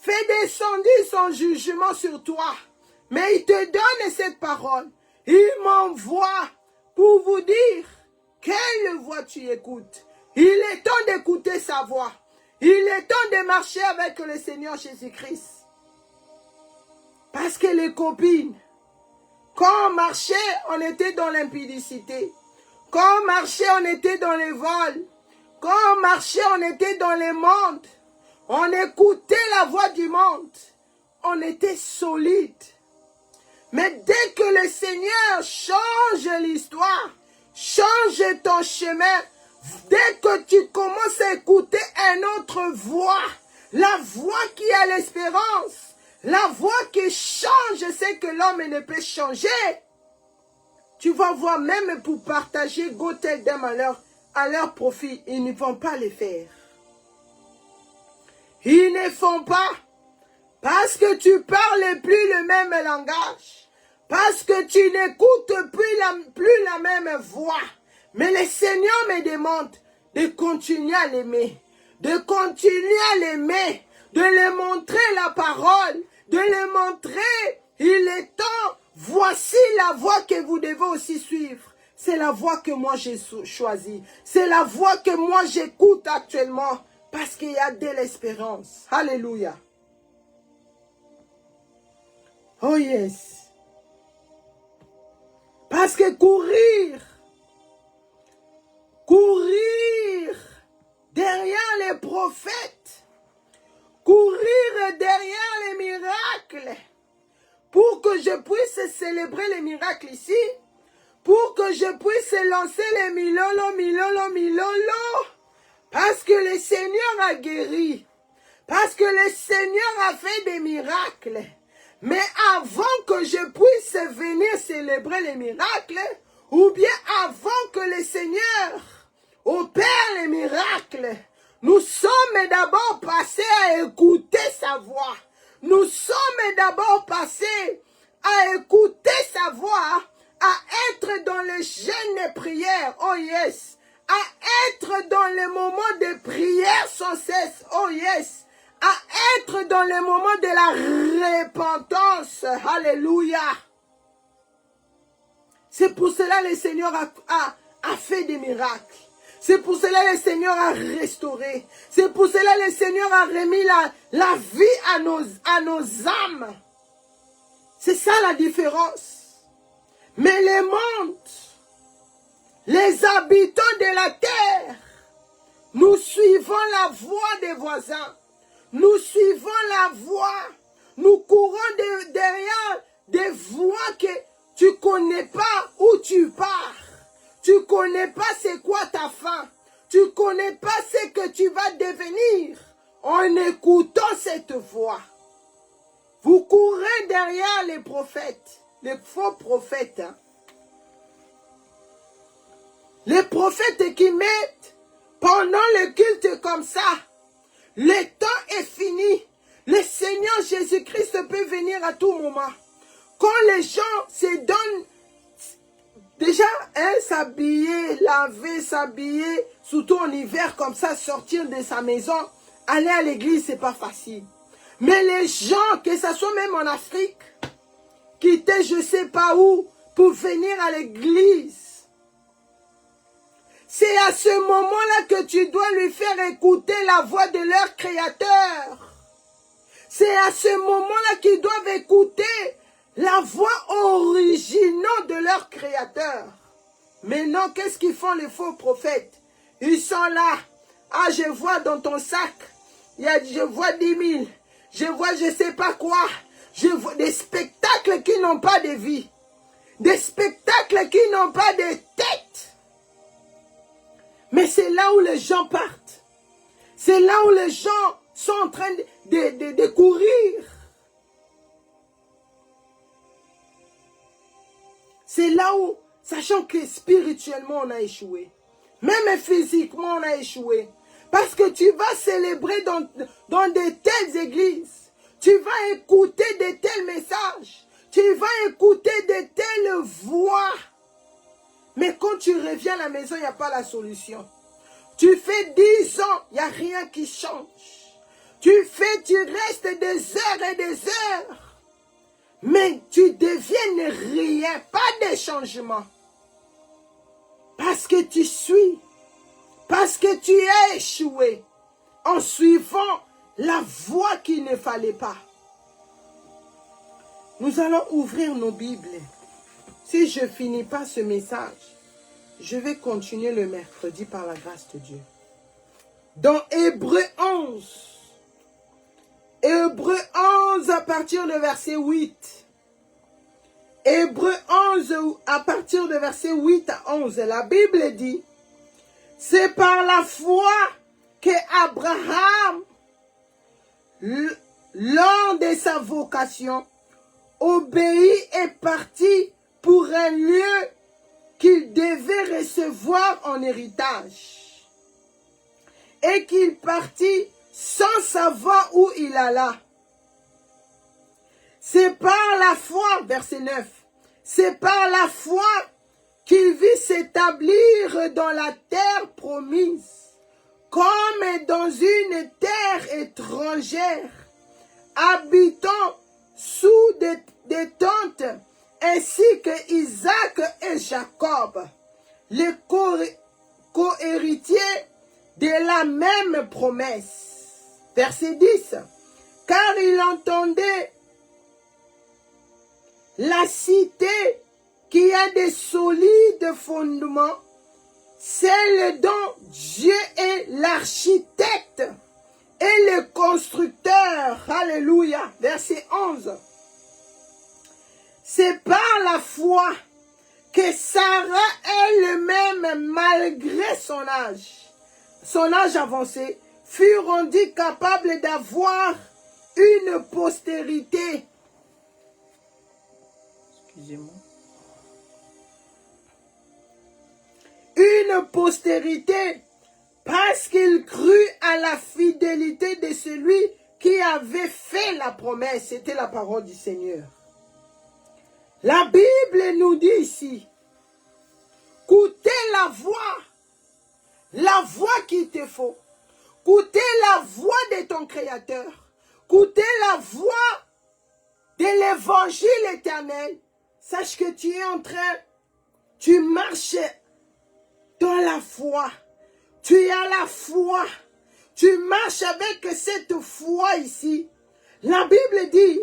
[SPEAKER 1] fait descendre son jugement sur toi. Mais il te donne cette parole. Il m'envoie pour vous dire quelle voix tu écoutes. Il est temps d'écouter sa voix. Il est temps de marcher avec le Seigneur Jésus-Christ. Parce que les copines, quand on marchait, on était dans l'impudicité. Quand on marchait, on était dans les vols. Quand on marchait, on était dans les mondes. On écoutait la voix du monde. On était solide. Mais dès que le Seigneur change l'histoire, change ton chemin, dès que tu commences à écouter une autre voix, la voix qui a l'espérance, la voix qui change ce que l'homme ne peut changer, tu vas voir même pour partager gouttel d'âme à leur profit, ils ne vont pas le faire. Ils ne font pas parce que tu parles plus le même langage, parce que tu n'écoutes plus la même voix. Mais le Seigneur me demande de continuer à l'aimer, de continuer à l'aimer, de lui montrer la parole, de lui montrer, il est temps, voici la voie que vous devez aussi suivre. C'est la voie que moi j'ai choisie, c'est la voie que moi j'écoute actuellement, parce qu'il y a de l'espérance. Alléluia. Oh yes. Parce que courir derrière les prophètes, courir derrière les miracles, pour que je puisse célébrer les miracles ici, pour que je puisse lancer les milolo, parce que le Seigneur a guéri, parce que le Seigneur a fait des miracles. Mais avant que je puisse venir célébrer les miracles, ou bien avant que le Seigneur opère les miracles, nous sommes d'abord passés à écouter sa voix. Nous sommes d'abord passés à écouter sa voix, à être dans le jeûne de prière, oh yes, à être dans les moments de prière sans cesse, oh yes, à être dans les moments de la repentance, alléluia. C'est pour cela que le Seigneur a fait des miracles. C'est pour cela que le Seigneur a restauré. C'est pour cela que le Seigneur a remis la vie à nos âmes. C'est ça la différence. Mais les mondes, les habitants de la terre, nous suivons la voie des voisins. Nous suivons la voie. Nous courons derrière des voies que tu ne connais pas où tu pars. Tu ne connais pas c'est quoi ta fin. Tu ne connais pas ce que tu vas devenir en écoutant cette voix. Vous courez derrière les prophètes, les faux prophètes. Hein. Les prophètes qui mettent pendant le culte comme ça, Le temps est fini. Le Seigneur Jésus-Christ peut venir à tout moment. Quand les gens se donnent, déjà, s'habiller, laver, s'habiller, surtout en hiver comme ça, sortir de sa maison, aller à l'église, c'est pas facile. Mais les gens, que ce soit même en Afrique, quitter je sais pas où pour venir à l'église, c'est à ce moment-là que tu dois lui faire écouter la voix de leur Créateur. C'est à ce moment-là qu'ils doivent écouter la voix originale de leur Créateur. Mais non, qu'est-ce qu'ils font les faux prophètes? Ils sont là. Ah, je vois dans ton sac, je vois 10 000. Je vois je sais pas quoi. Je vois des spectacles qui n'ont pas de vie. Des spectacles qui n'ont pas de tête. Mais c'est là où les gens partent. C'est là où les gens sont en train de courir. C'est là où, sachant que spirituellement on a échoué. Même physiquement on a échoué. Parce que tu vas célébrer dans de telles églises. Tu vas écouter de tels messages. Tu vas écouter de telles voix. Mais quand tu reviens à la maison, il n'y a pas la solution. Tu fais 10 ans, il n'y a rien qui change. Tu restes des heures et des heures. Mais tu deviens rien, pas de changement. Parce que tu suis. Parce que tu as échoué. En suivant la voie qu'il ne fallait pas. Nous allons ouvrir nos Bibles. Si je ne finis pas ce message, je vais continuer le mercredi par la grâce de Dieu. Dans Hébreux 11. Hébreux 11 à partir de verset 8. Hébreux 11 à partir de verset 8 à 11. La Bible dit, c'est par la foi que Abraham, lors de sa vocation, obéit et partit pour un lieu qu'il devait recevoir en héritage. Et qu'il partit sans savoir où il alla. C'est par la foi, verset 9, c'est par la foi qu'il vit s'établir dans la terre promise, comme dans une terre étrangère, habitant sous des tentes, ainsi que Isaac et Jacob, les co-héritiers de la même promesse. Verset 10. Car il entendait la cité qui a des solides fondements, celle dont Dieu est l'architecte et le constructeur. Alléluia. Verset 11. C'est par la foi que Sarah elle-même, malgré son âge avancé, fut rendue capable d'avoir une postérité. Excusez-moi. Une postérité, parce qu'il crut à la fidélité de celui qui avait fait la promesse. C'était la parole du Seigneur. La Bible nous dit ici, écoutez la voix qu'il te faut. Écoutez la voix de ton Créateur. Écoutez la voix de l'évangile éternel. Sache que tu es en train, tu marches dans la foi. Tu as la foi. Tu marches avec cette foi ici. La Bible dit,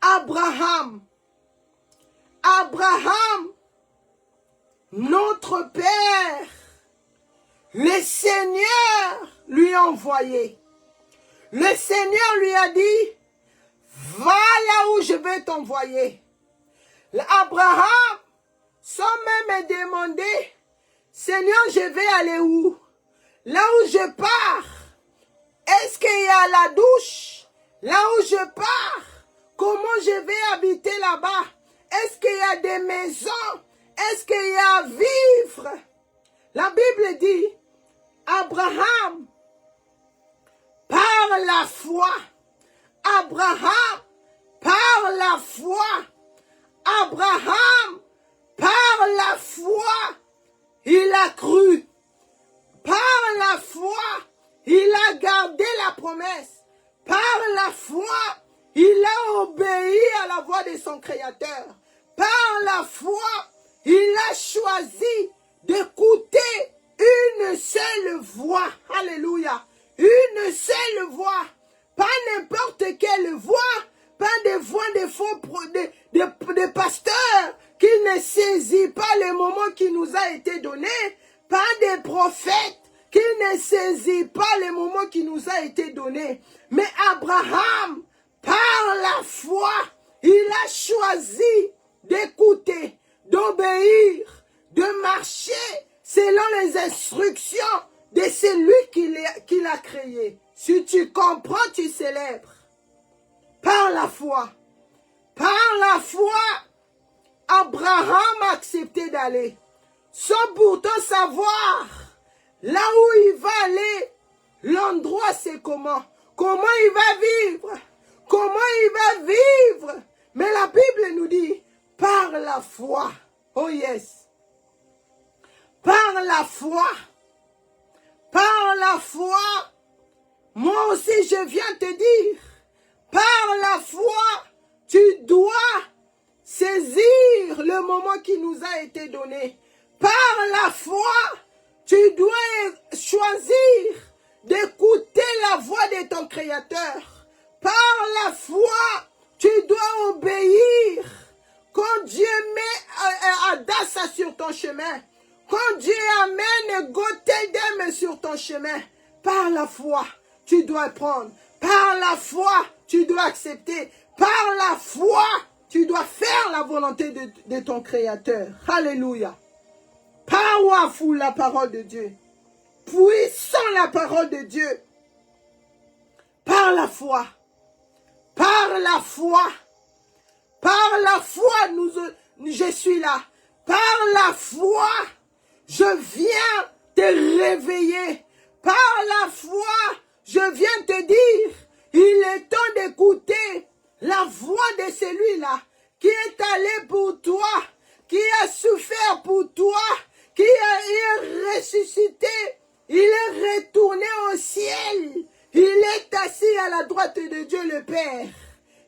[SPEAKER 1] Abraham, notre Père, le Seigneur lui a envoyé. Le Seigneur lui a dit, va là où je vais t'envoyer. Abraham, sans même demander, Seigneur, je vais aller où? Là où je pars, est-ce qu'il y a la douche? Là où je pars, comment je vais habiter là-bas? Est-ce qu'il y a des maisons? Est-ce qu'il y a à vivre? La Bible dit, Abraham, par
[SPEAKER 2] la foi. Abraham, par la foi. Abraham, par la foi, il a cru. Par la foi, il a gardé la promesse. Par la foi, il a obéi à la voix de son Créateur. Par la foi, il a choisi d'écouter une seule voix. Alléluia. Une seule voix. Pas n'importe quelle voix. Pas des voix de faux de pasteurs qui ne saisit pas le moment qui nous a été donné. Pas des prophètes qui ne saisit pas le moment qui nous a été donné. Mais Abraham, par la foi, il a choisi d'écouter, d'obéir, de marcher selon les instructions de celui qui l'a créé. Si tu comprends, tu célèbres. Par la foi. Par la foi, Abraham a accepté d'aller. Sans pourtant savoir là où il va aller. L'endroit c'est comment. Comment il va vivre. Comment il va vivre. Mais la Bible nous dit, par la foi. Oh yes. Par la foi. Par la foi. Moi aussi je viens te dire. Par la foi, tu dois saisir le moment qui nous a été donné. Par la foi, tu dois choisir d'écouter la voix de ton Créateur. Par la foi, tu dois obéir. Quand Dieu met Adassa sur ton chemin, quand Dieu amène Goteldem sur ton chemin, par la foi, tu dois prendre. Par la foi, tu dois accepter. Par la foi, tu dois faire la volonté de ton Créateur. Alléluia. Powerful la parole de Dieu. Puissant la parole de Dieu. Par la foi. Par la foi. Par la foi, je suis là. Par la foi, je viens te réveiller. Par la foi, je viens te dire, il est temps d'écouter la voix de celui-là qui est allé pour toi, qui a souffert pour toi, qui est ressuscité, il est retourné au ciel, il est assis à la droite de Dieu le Père.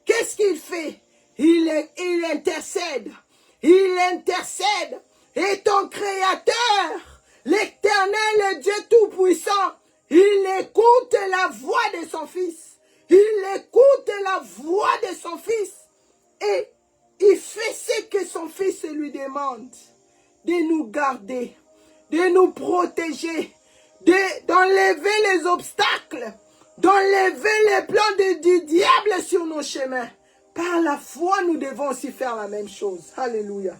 [SPEAKER 2] Qu'est-ce qu'il fait? Il intercède, il intercède, et ton Créateur, l'Éternel, le Dieu Tout-Puissant, il écoute la voix de son Fils. Il écoute la voix de son Fils. Et il fait ce que son Fils lui demande. De nous garder. De nous protéger. D'enlever les obstacles. D'enlever les plans du diable sur nos chemins. Par la foi, nous devons aussi faire la même chose. Alléluia.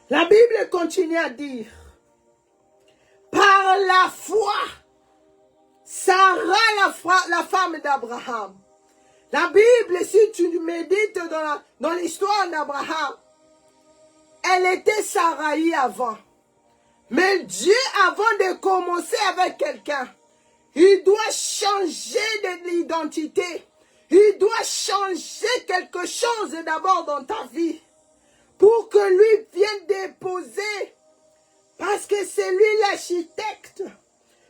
[SPEAKER 2] La Bible continue à dire. Par la foi, Sarah, la femme d'Abraham. La Bible, si tu médites dans l'histoire d'Abraham, elle était Sarai avant. Mais Dieu, avant de commencer avec quelqu'un, il doit changer l'identité. Il doit changer quelque chose d'abord dans ta vie. Pour que lui vienne déposer. Parce que c'est lui l'architecte.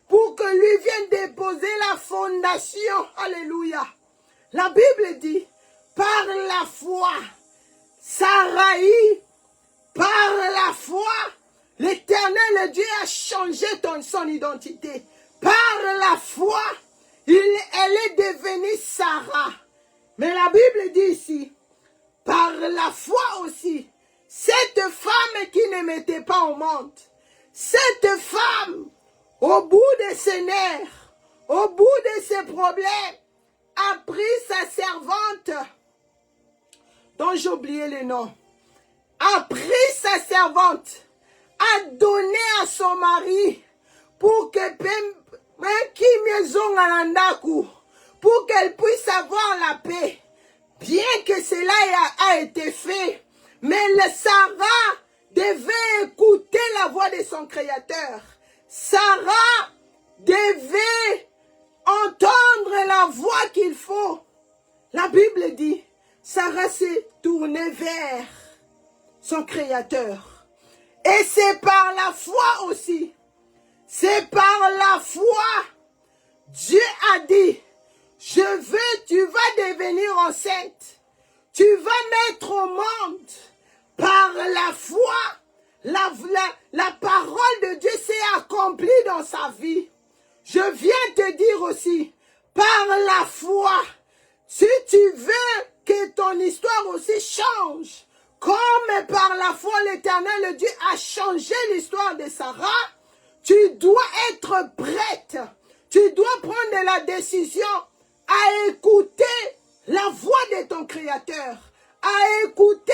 [SPEAKER 2] Pour que lui vienne déposer la fondation. Alléluia. La Bible dit, par la foi, Sarai, par la foi, l'Éternel Dieu a changé son identité. Par la foi, elle est devenue Sarah. Mais la Bible dit ici, par la foi aussi, cette femme qui ne mettait pas au monde, cette femme, au bout de ses nerfs, au bout de ses problèmes, a pris sa servante, dont j'ai oublié le nom, a pris sa servante, a donné à son mari, pour que pour qu'elle puisse avoir la paix. Bien que cela a été fait, mais Sarah devait écouter la voix de son Créateur. Sarah devait entendre la Bible dit, Sarah s'est tournée vers son Créateur. Et c'est par la foi aussi. C'est par la foi. Dieu a dit, tu vas devenir enceinte. Tu vas mettre au monde. Par la foi, la parole de Dieu s'est accomplie dans sa vie. Je viens te dire aussi, par la foi, si tu veux que ton histoire aussi change, comme par la foi l'Éternel Dieu a changé l'histoire de Sarah, tu dois être prête. Tu dois prendre la décision à écouter la voix de ton Créateur, à écouter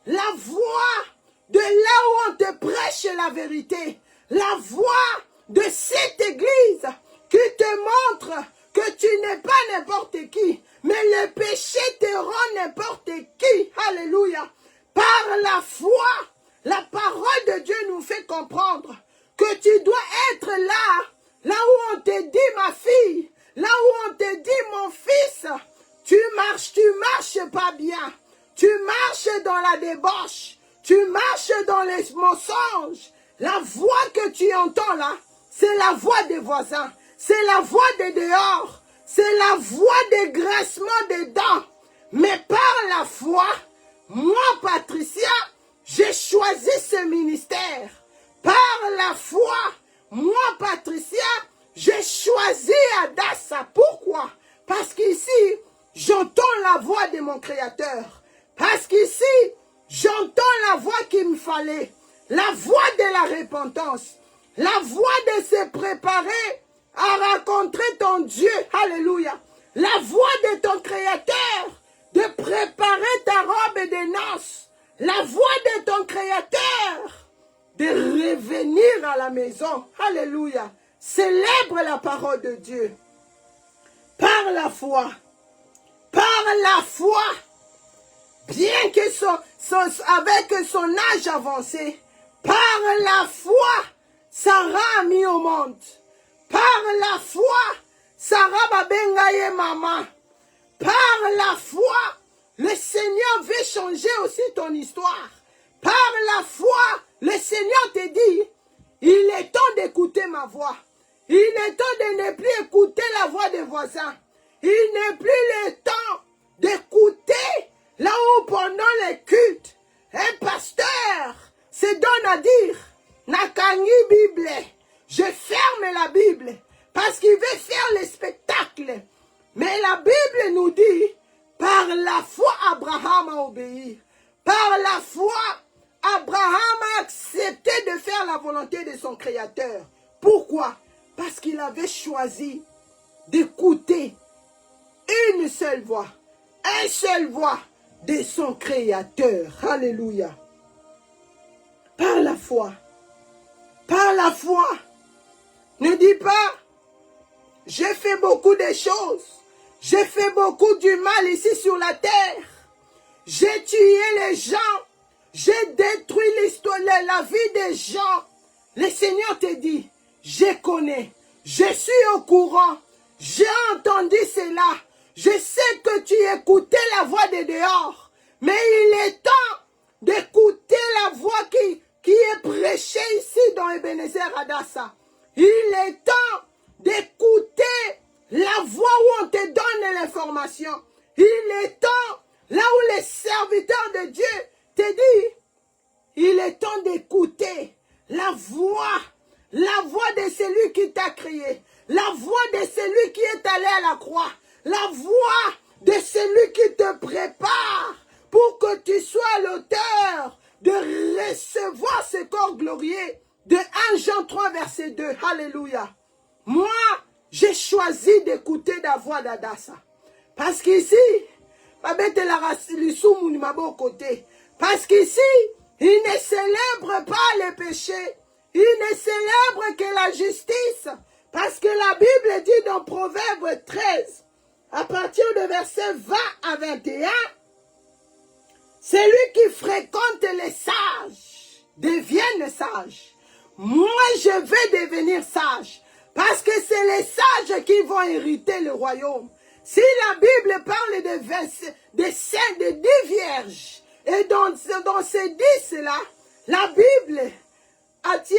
[SPEAKER 2] la voix de là où on te prêche la vérité, la voix de cette église qui te montre que tu n'es pas n'importe qui, mais le péché te rend n'importe qui. Alléluia. Par la foi, la parole de Dieu nous fait comprendre que tu dois être là où on te dit ma fille, là où on te dit mon fils, tu marches pas bien, tu marches dans la débauche, tu marches dans les mensonges. La voix que tu entends là, c'est la voix des voisins, c'est la voix des dehors, c'est la voix des graissements des dents. Mais par la foi, moi Patricia, j'ai choisi ce ministère. Par la foi, moi Patricia, j'ai choisi Adassa. Pourquoi? Parce qu'ici, j'entends la voix de mon Créateur. Parce qu'ici, j'entends la voix qu'il me fallait. La voix de la repentance. La voix de se préparer à rencontrer ton Dieu. Alléluia. La voix de ton Créateur. De préparer ta robe de noces. La voix de ton Créateur. De revenir à la maison. Alléluia. Célèbre la parole de Dieu. Par la foi. Par la foi. Bien que avec son âge avancé, par la foi, Sarah a mis au monde. Par la foi, Sarah babengaye maman. Par la foi, le Seigneur veut changer aussi ton histoire. Par la foi, le Seigneur te dit, il est temps d'écouter ma voix. Il est temps de ne plus écouter la voix des voisins. Il n'est plus le temps d'écouter là où pendant les cultes, un pasteur se donne à dire, Nakangi Bible, je ferme la Bible parce qu'il veut faire le spectacle. Mais la Bible nous dit, par la foi, Abraham a obéi. Par la foi, Abraham a accepté de faire la volonté de son Créateur. Pourquoi? Parce qu'il avait choisi d'écouter une seule voix de son Créateur. Alléluia. Par la foi. Par la foi. Ne dis pas, j'ai fait beaucoup de choses. J'ai fait beaucoup du mal ici sur la terre. J'ai tué les gens. J'ai détruit l'histoire, la vie des gens. Le Seigneur te dit, je connais. Je suis au courant. J'ai entendu cela. Je sais que tu écoutais la voix de dehors. Mais il est temps d'écouter la voix qui est prêchée ici dans Ebenezer Adassa. Il est temps d'écouter la voix où on te donne l'information. Il est temps, là où les serviteurs de Dieu te disent, il est temps d'écouter la voix de celui qui t'a créé, la voix de celui qui est allé à la croix, la voix de celui qui te prépare pour que tu sois l'auteur de recevoir ce corps glorieux de 1 Jean 3 verset 2. Alléluia. Moi, j'ai choisi d'écouter la voix d'Adassa. Parce qu'ici, parce qu'ici, il ne célèbre pas le péché. Il ne célèbre que la justice. Parce que la Bible dit dans Proverbe 13, à partir de verset 20 à 21, celui qui fréquente les sages devienne sage. Moi, je vais devenir sage. Parce que c'est les sages qui vont hériter le royaume. Si la Bible parle de 10 vierges, et dans ces 10-là, la Bible a tient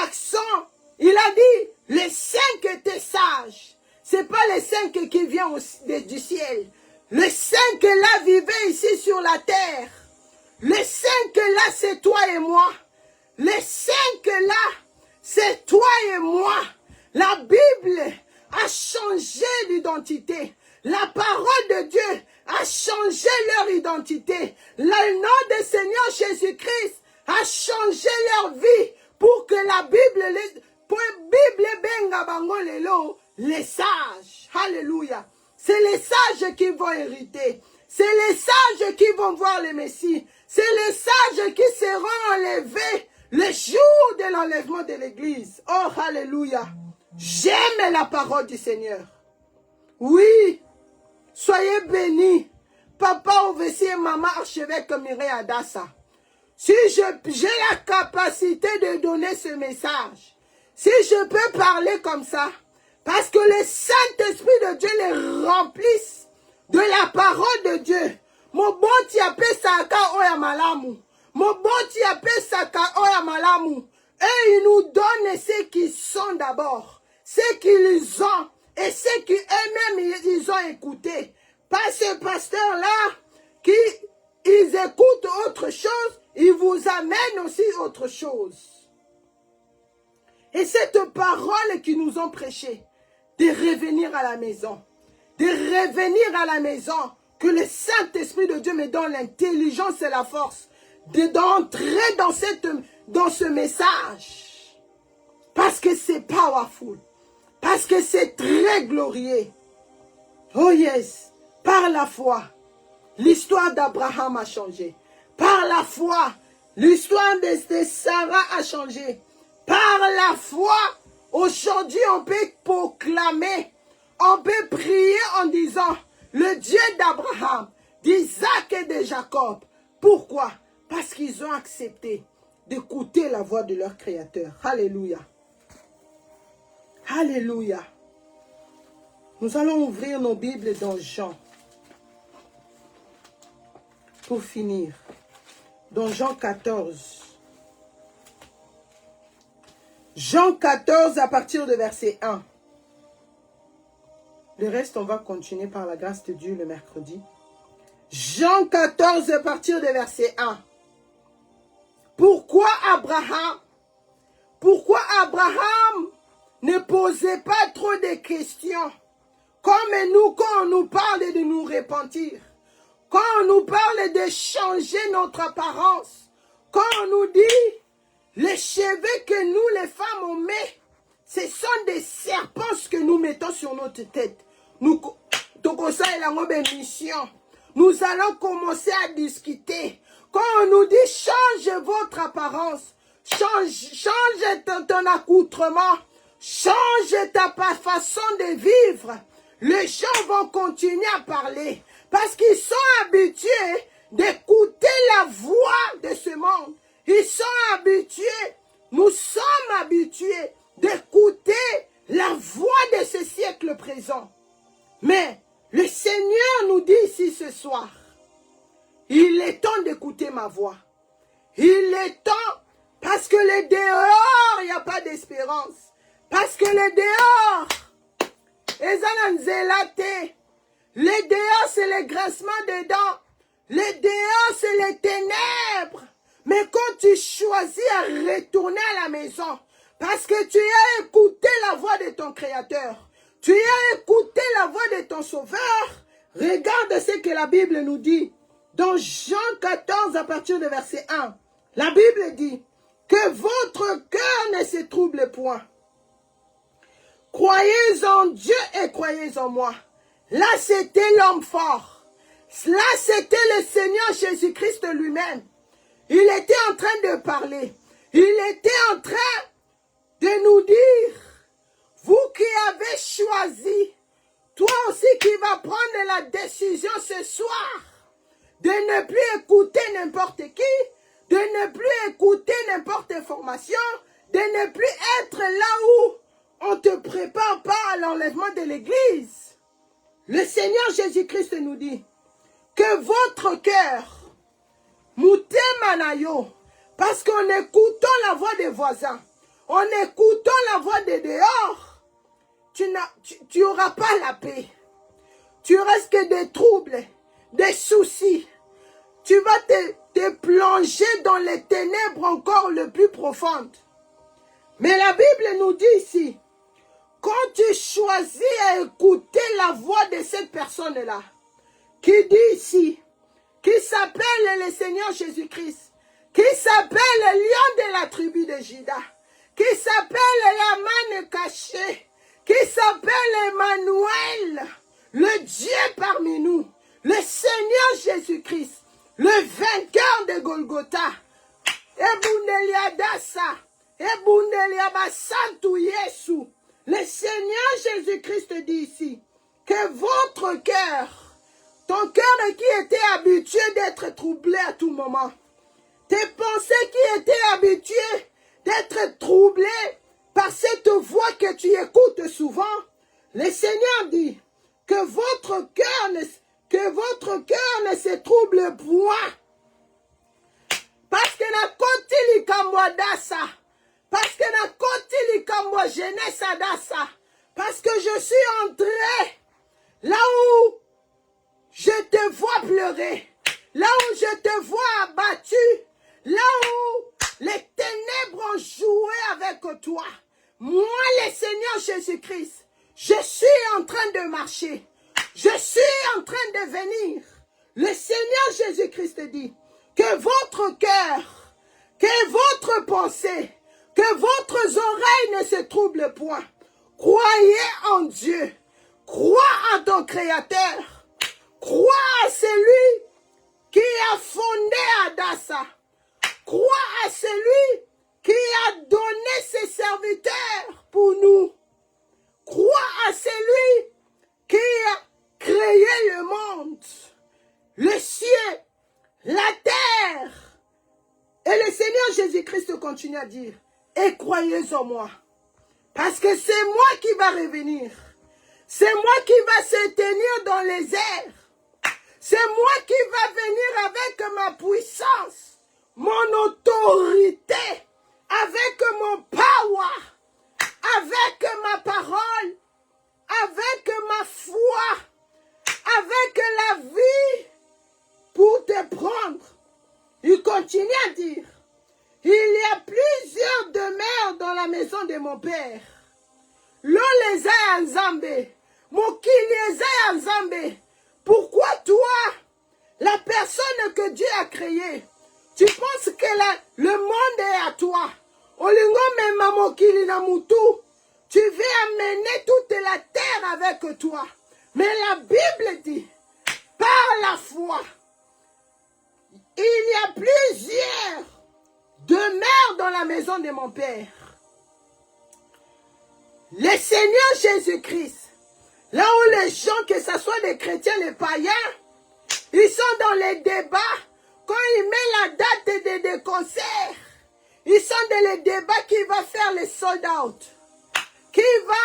[SPEAKER 2] accent, il a dit, les 5 étaient sages. Ce n'est pas les 5 qui viennent du ciel. Les 5 là vivaient ici sur la terre. Les 5 là, c'est toi et moi. Les 5 là, c'est toi et moi. La Bible a changé l'identité. La parole de Dieu a changé leur identité. Le nom du Seigneur Jésus-Christ a changé leur vie pour que la Bible benga bango lelo, les sages. Alléluia. C'est les sages qui vont hériter. C'est les sages qui vont voir le Messie. C'est les sages qui seront enlevés le jour de l'enlèvement de l'Église. Oh, alléluia. J'aime la parole du Seigneur. Oui, soyez bénis. Papa Ovessi et maman archevêque Mireille Adassa. Si j'ai la capacité de donner ce message, si je peux parler comme ça, parce que le Saint-Esprit de Dieu les remplisse de la parole de Dieu. Mon bon tiapé saka oya malamu. Mon bon tiapé saka oya malamu. Et il nous donne ce qu'ils sont d'abord. Ce qu'ils ont. Et ce qu'eux-mêmes ils ont écouté. Pas ce pasteur-là qui ils écoutent autre chose. Ils vous amènent aussi autre chose. Et cette parole qu'ils nous ont prêchée, de revenir à la maison. De revenir à la maison. Que le Saint-Esprit de Dieu me donne l'intelligence et la force d'entrer dans ce message. Parce que c'est powerful. Parce que c'est très glorieux. Oh yes. Par la foi, l'histoire d'Abraham a changé. Par la foi, l'histoire de Sarah a changé. Par la foi, aujourd'hui on peut proclamer, on peut prier en disant, le Dieu d'Abraham, d'Isaac et de Jacob. Pourquoi? Parce qu'ils ont accepté d'écouter la voix de leur Créateur. Alléluia. Alléluia. Nous allons ouvrir nos Bibles dans Jean. Pour finir. Dans Jean 14. Jean 14 à partir de verset 1. Le reste, on va continuer par la grâce de Dieu le mercredi. Jean 14 à partir de verset 1. Pourquoi Abraham ne posait pas trop de questions? Comme nous, quand on nous parle de nous repentir. Quand on nous parle de changer notre apparence. Quand on nous dit, les cheveux que nous, les femmes, on met, ce sont des serpents que nous mettons sur notre tête. Nous allons commencer à discuter. Quand on nous dit change votre apparence, change ton accoutrement, change ta façon de vivre, les gens vont continuer à parler parce qu'ils sont habitués d'écouter la voix de ce monde. Ils sont habitués, nous sommes habitués d'écouter la voix de ce siècle présent. Mais le Seigneur nous dit ici ce soir, il est temps d'écouter ma voix. Il est temps, parce que le dehors, il n'y a pas d'espérance. Parce que le dehors, le dehors, c'est le grincement des dents. Le dehors, c'est les ténèbres. Mais quand tu choisis à retourner à la maison, parce que tu as écouté la voix de ton Créateur, tu as écouté la voix de ton Sauveur, regarde ce que la Bible nous dit. Dans Jean 14, à partir de verset 1, la Bible dit que votre cœur ne se trouble point. Croyez en Dieu et croyez en moi. Là, c'était l'homme fort. Là, c'était le Seigneur Jésus-Christ lui-même. Il était en train de parler. Il était en train de nous dire, vous qui avez choisi, toi aussi qui vas prendre la décision ce soir, de ne plus écouter n'importe qui, de ne plus écouter n'importe quelle information, de ne plus être là où on ne te prépare pas à l'enlèvement de l'église. Le Seigneur Jésus-Christ nous dit que votre cœur, Moutemanayo, parce qu'en écoutant la voix des voisins, en écoutant la voix des dehors, tu n'auras pas la paix. Tu risques des troubles, des soucis. Tu vas te plonger dans les ténèbres encore le plus profondes. Mais la Bible nous dit ici, quand tu choisis à écouter la voix de cette personne-là, qui dit ici, qui s'appelle le Seigneur Jésus-Christ, qui s'appelle le lion de la tribu de Juda, qui s'appelle la manne cachée, qui s'appelle Emmanuel, le Dieu parmi nous, le Seigneur Jésus-Christ, le vainqueur de Golgotha, Ebundelia Dasa, Ebundelia Basantu Yesu. Le Seigneur Jésus-Christ dit ici que votre cœur, ton cœur qui était habitué d'être troublé à tout moment, tes pensées qui étaient habituées d'être troublées par cette voix que tu écoutes souvent, le Seigneur dit que votre cœur ne se trouble point. Parce que na koti likambo dasa, parce que na koti likambo jeunesse dasa, parce que je suis entré là où je te vois pleurer, là où je te vois abattu, là où les ténèbres ont joué avec toi. Moi, le Seigneur Jésus-Christ, je suis en train de marcher. Je suis en train de venir. Le Seigneur Jésus-Christ dit que votre cœur, que votre pensée, que votre oreille ne se trouble point. Croyez en Dieu. Crois en ton Créateur. Crois à celui qui a fondé Adassa. Crois à celui qui a donné ses serviteurs pour nous. Crois à celui qui a créé le monde, le ciel, la terre. Et le Seigneur Jésus-Christ continue à dire, et croyez en moi, parce que c'est moi qui va revenir. C'est moi qui va se tenir dans les airs. C'est moi qui va venir avec ma puissance, mon autorité, avec mon power, avec ma parole, avec ma foi, avec la vie pour te prendre. Il continue à dire, il y a plusieurs demeures dans la maison de mon Père. L'on les a enzambés, mon qui les a enzambés. Pourquoi toi, la personne que Dieu a créée, tu penses que le monde est à toi? Olingo mema mokili na mutu, tu veux amener toute la terre avec toi. Mais la Bible dit, par la foi, il y a plusieurs demeures dans la maison de mon Père. Le Seigneur Jésus-Christ, là où les gens, que ce soit des chrétiens, les païens, ils sont dans les débats. Quand il met la date des concerts, ils sont dans les débats qui va faire les sold out, qui va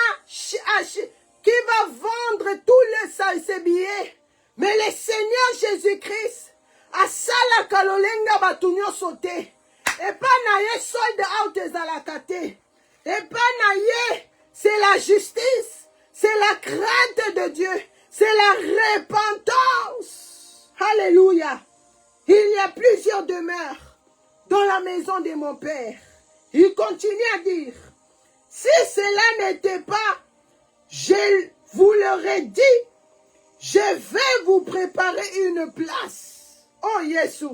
[SPEAKER 2] vendre tous ses billets. Mais le Seigneur Jésus-Christ, à sala kalolenga batunyo sauté, et pas naye sold out ezalakate, et pas naye, c'est la justice, c'est la crainte de Dieu, c'est la repentance. Alléluia. Il y a plusieurs demeures dans la maison de mon Père. Il continue à dire, si cela n'était pas, je vous l'aurais dit, je vais vous préparer une place. Oh Yesu,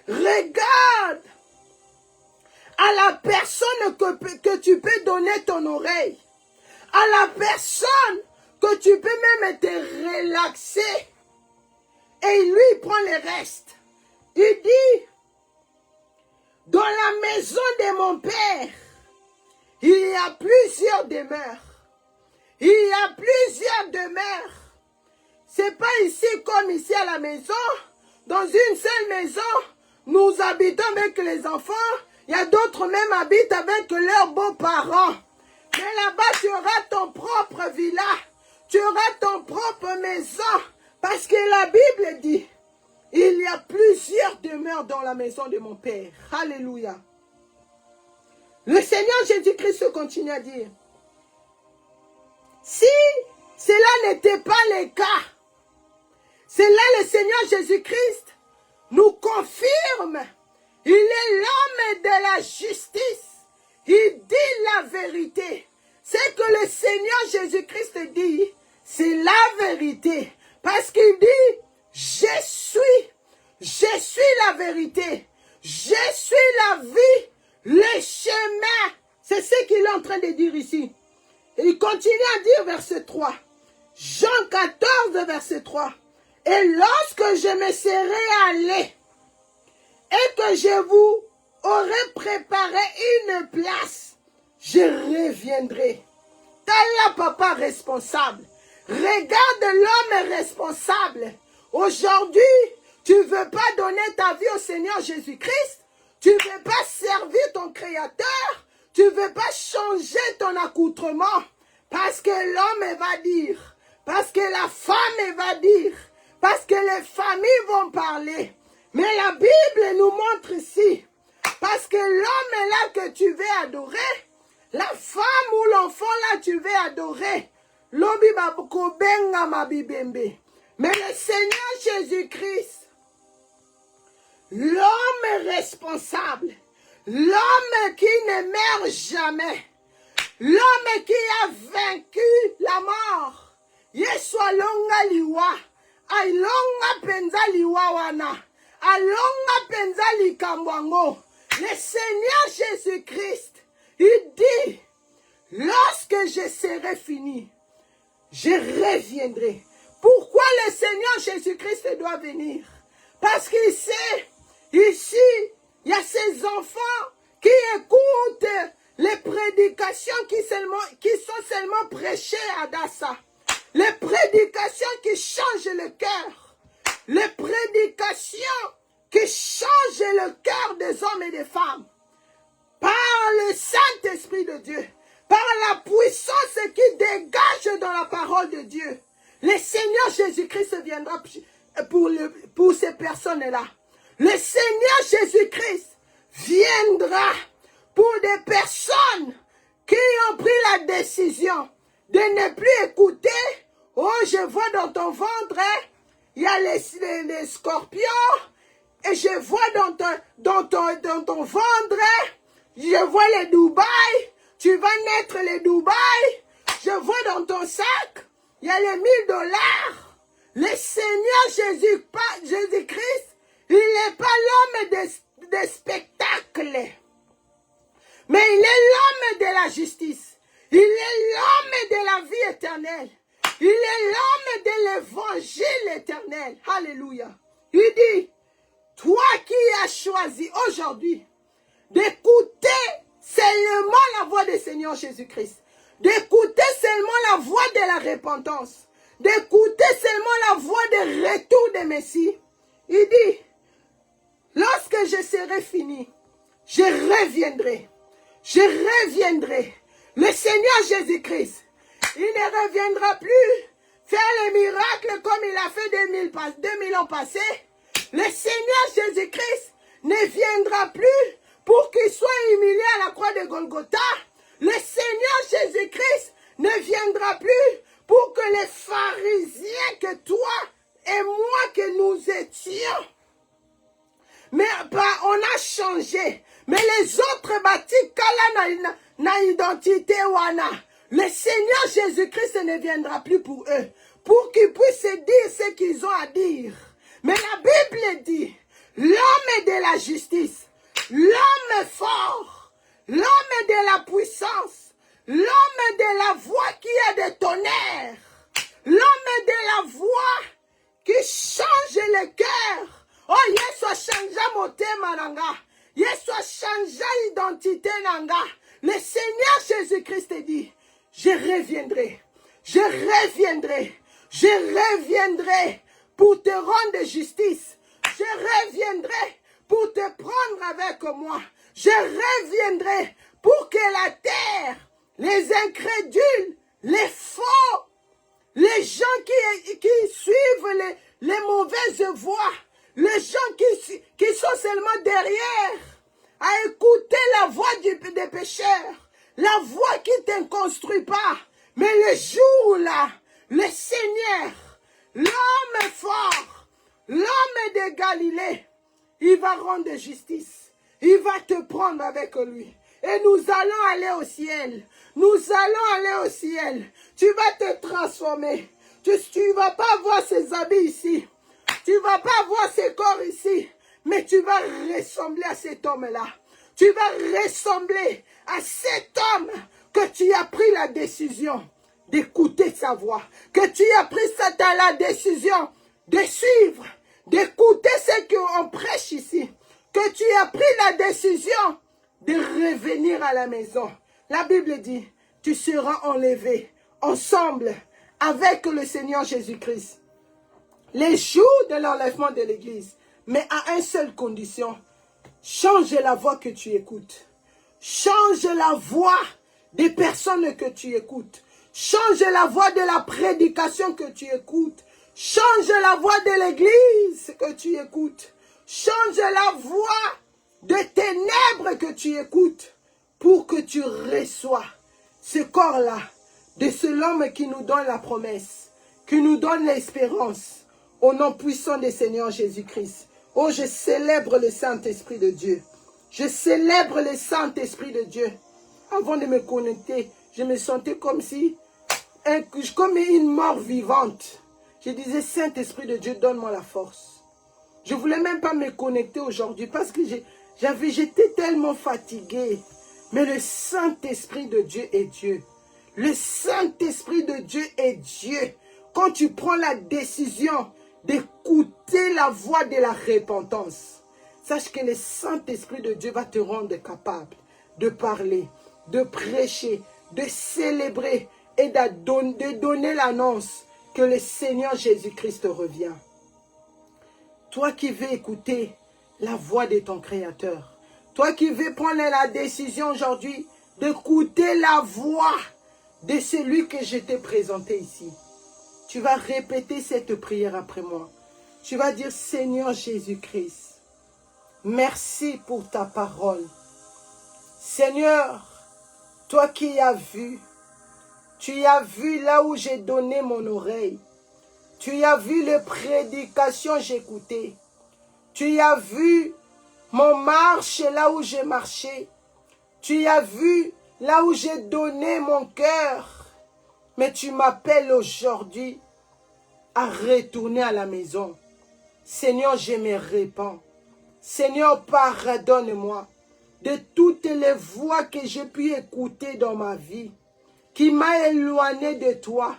[SPEAKER 2] regarde à la personne que tu peux donner ton oreille, à la personne que tu peux même te relaxer, et lui il prend le reste. Il dit, dans la maison de mon Père, il y a plusieurs demeures. Il y a plusieurs demeures. C'est pas ici comme ici à la maison. Dans une seule maison, nous habitons avec les enfants. Il y a d'autres même habitent avec leurs beaux-parents. Mais là-bas, tu auras ton propre villa. Tu auras ton propre maison. Parce que la Bible dit, il y a plusieurs demeures dans la maison de mon Père. Alléluia. Le Seigneur Jésus-Christ continue à dire, si cela n'était pas le cas, c'est là le Seigneur Jésus-Christ nous confirme. Il est l'homme de la justice. Il dit la vérité. C'est que le Seigneur Jésus-Christ dit, c'est la vérité. Parce qu'il dit, je suis la vérité. Je suis la vie, le chemin. C'est ce qu'il est en train de dire ici. Et il continue à dire verset 3. Jean 14, verset 3. Et lorsque je me serai allé et que je vous aurai préparé une place, je reviendrai. T'as là, papa responsable. Regarde l'homme responsable. Aujourd'hui, tu ne veux pas donner ta vie au Seigneur Jésus-Christ. Tu ne veux pas servir ton Créateur. Tu ne veux pas changer ton accoutrement. Parce que l'homme va dire. Parce que la femme va dire. Parce que les familles vont parler. Mais la Bible nous montre ici. Parce que l'homme est là que tu veux adorer. La femme ou l'enfant là tu veux adorer. Mais le Seigneur Jésus-Christ, l'homme responsable, l'homme qui ne meurt jamais, l'homme qui a vaincu la mort, Yeswa longa liwa, alonga penza liwa wana, alonga penza likambwango. Le Seigneur Jésus-Christ, il dit, lorsque je serai fini, je reviendrai. Pourquoi le Seigneur Jésus-Christ doit venir? Parce qu'il sait, ici, il y a ces enfants qui écoutent les prédications qui sont seulement prêchées à Dassa. Les prédications qui changent le cœur. Les prédications qui changent le cœur des hommes et des femmes. Par le Saint-Esprit de Dieu. Par la puissance qui dégage dans la parole de Dieu. Le Seigneur Jésus-Christ viendra pour ces personnes-là. Le Seigneur Jésus-Christ viendra pour des personnes qui ont pris la décision de ne plus écouter. Oh, je vois dans ton ventre, il y a les scorpions. Et je vois dans ton ventre, je vois les Dubaï. Tu vas naître les Dubaï. Je vois dans ton sac, il y a les $1000. Le Seigneur Jésus-Christ, il n'est pas l'homme des spectacles. Mais il est l'homme de la justice. Il est l'homme de la vie éternelle. Il est l'homme de l'évangile éternel. Alléluia. Il dit, toi qui as choisi aujourd'hui d'écouter seulement la voix du Seigneur Jésus-Christ, d'écouter seulement la voix de la repentance, d'écouter seulement la voix de retour de Messie, il dit, lorsque je serai fini, je reviendrai. Je reviendrai. Le Seigneur Jésus-Christ, il ne reviendra plus faire les miracles comme il a fait 2000 ans passés. Le Seigneur Jésus-Christ ne viendra plus pour qu'il soit humilié à la croix de Golgotha. Le Seigneur Jésus-Christ ne viendra plus pour que les pharisiens que toi et moi que nous étions, mais on a changé. Mais les autres bâtis, kala na identité wana. Le Seigneur Jésus-Christ ne viendra plus pour eux, pour qu'ils puissent dire ce qu'ils ont à dire. Mais la Bible dit, l'homme de la justice, l'homme fort, l'homme de la puissance, l'homme de la voix qui est de tonnerre, l'homme de la voix qui change le cœur. Oh, Yesu a changé motema nanga. Yesu a changé l'identité nanga. Le Seigneur Jésus-Christ dit, je reviendrai, je reviendrai, je reviendrai pour te rendre justice. Je reviendrai pour te prendre avec moi. Je reviendrai pour que la terre les incrédules, les faux, les gens qui suivent les mauvaises voies, les gens qui sont seulement derrière à écouter la voix des pécheurs, la voix qui ne te construit pas. Mais le jour là, le Seigneur, l'homme fort, l'homme de Galilée, il va rendre justice. Il va te prendre avec lui. Et nous allons aller au ciel. Nous allons aller au ciel. Tu vas te transformer. Tu ne vas pas voir ses habits ici. Tu ne vas pas voir ses corps ici. Mais tu vas ressembler à cet homme-là. Tu vas ressembler à cet homme que tu as pris la décision d'écouter sa voix. Que tu as pris la décision de suivre, d'écouter ce qu'on prêche ici. Que tu as pris la décision de revenir à la maison. La Bible dit, tu seras enlevé ensemble avec le Seigneur Jésus-Christ. Les jours de l'enlèvement de l'Église, mais à une seule condition, change la voix que tu écoutes. Change la voix des personnes que tu écoutes. Change la voix de la prédication que tu écoutes. Change la voix de l'Église que tu écoutes. Change la voix des ténèbres que tu écoutes pour que tu reçois ce corps-là de ce homme qui nous donne la promesse, qui nous donne l'espérance au nom puissant du Seigneur Jésus-Christ. Oh, je célèbre le Saint-Esprit de Dieu. Je célèbre le Saint-Esprit de Dieu. Avant de me connecter, je me sentais comme si, comme une mort vivante. Je disais, Saint-Esprit de Dieu, donne-moi la force. Je ne voulais même pas me connecter aujourd'hui parce que j'étais tellement fatigué. Mais le Saint-Esprit de Dieu est Dieu. Le Saint-Esprit de Dieu est Dieu. Quand tu prends la décision d'écouter la voix de la repentance, sache que le Saint-Esprit de Dieu va te rendre capable de parler, de prêcher, de célébrer et de donner l'annonce que le Seigneur Jésus-Christ revient. Toi qui veux écouter la voix de ton Créateur, toi qui veux prendre la décision aujourd'hui d'écouter la voix de celui que je t'ai présenté ici, tu vas répéter cette prière après moi. Tu vas dire, Seigneur Jésus-Christ, merci pour ta parole. Seigneur, toi qui as vu, tu as vu là où j'ai donné mon oreille. Tu as vu les prédications j'écoutais. Tu as vu mon marche là où j'ai marché. Tu as vu là où j'ai donné mon cœur. Mais tu m'appelles aujourd'hui à retourner à la maison. Seigneur, je me répands. Seigneur, pardonne-moi de toutes les voix que j'ai pu écouter dans ma vie, qui m'a éloigné de toi,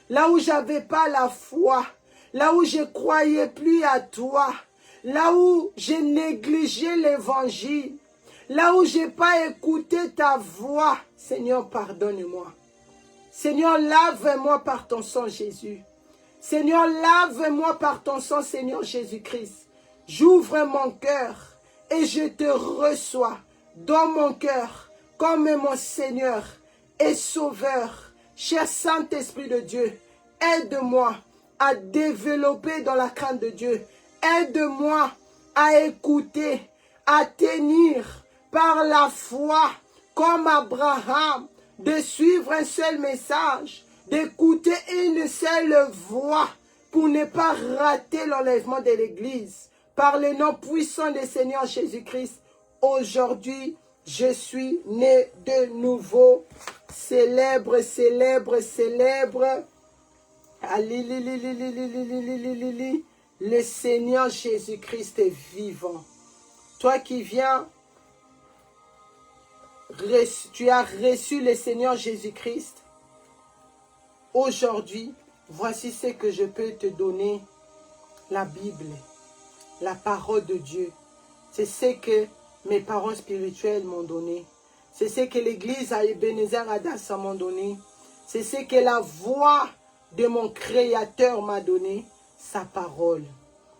[SPEAKER 2] là où j'avais pas la foi, là où je croyais plus à toi, là où j'ai négligé l'évangile, là où j'ai pas écouté ta voix. Seigneur, pardonne-moi. Seigneur, lave-moi par ton sang, Jésus. Seigneur, lave-moi par ton sang, Seigneur Jésus-Christ. J'ouvre mon cœur et je te reçois dans mon cœur comme mon Seigneur et Sauveur. Cher Saint-Esprit de Dieu, aide-moi à développer dans la crainte de Dieu. Aide-moi à écouter, à tenir par la foi comme Abraham, de suivre un seul message, d'écouter une seule voix pour ne pas rater l'enlèvement de l'Église. Par le nom puissant du Seigneur Jésus-Christ, aujourd'hui, je suis né de nouveau. Célèbre, célèbre, célèbre. Le Seigneur Jésus-Christ est vivant. Toi qui viens, tu as reçu le Seigneur Jésus-Christ. Aujourd'hui, voici ce que je peux te donner. La Bible, la parole de Dieu. C'est ce que mes parents spirituels m'ont donné. C'est ce que l'église à Ebenezer Adassa m'a donné. C'est ce que la voix de mon Créateur m'a donné, sa parole.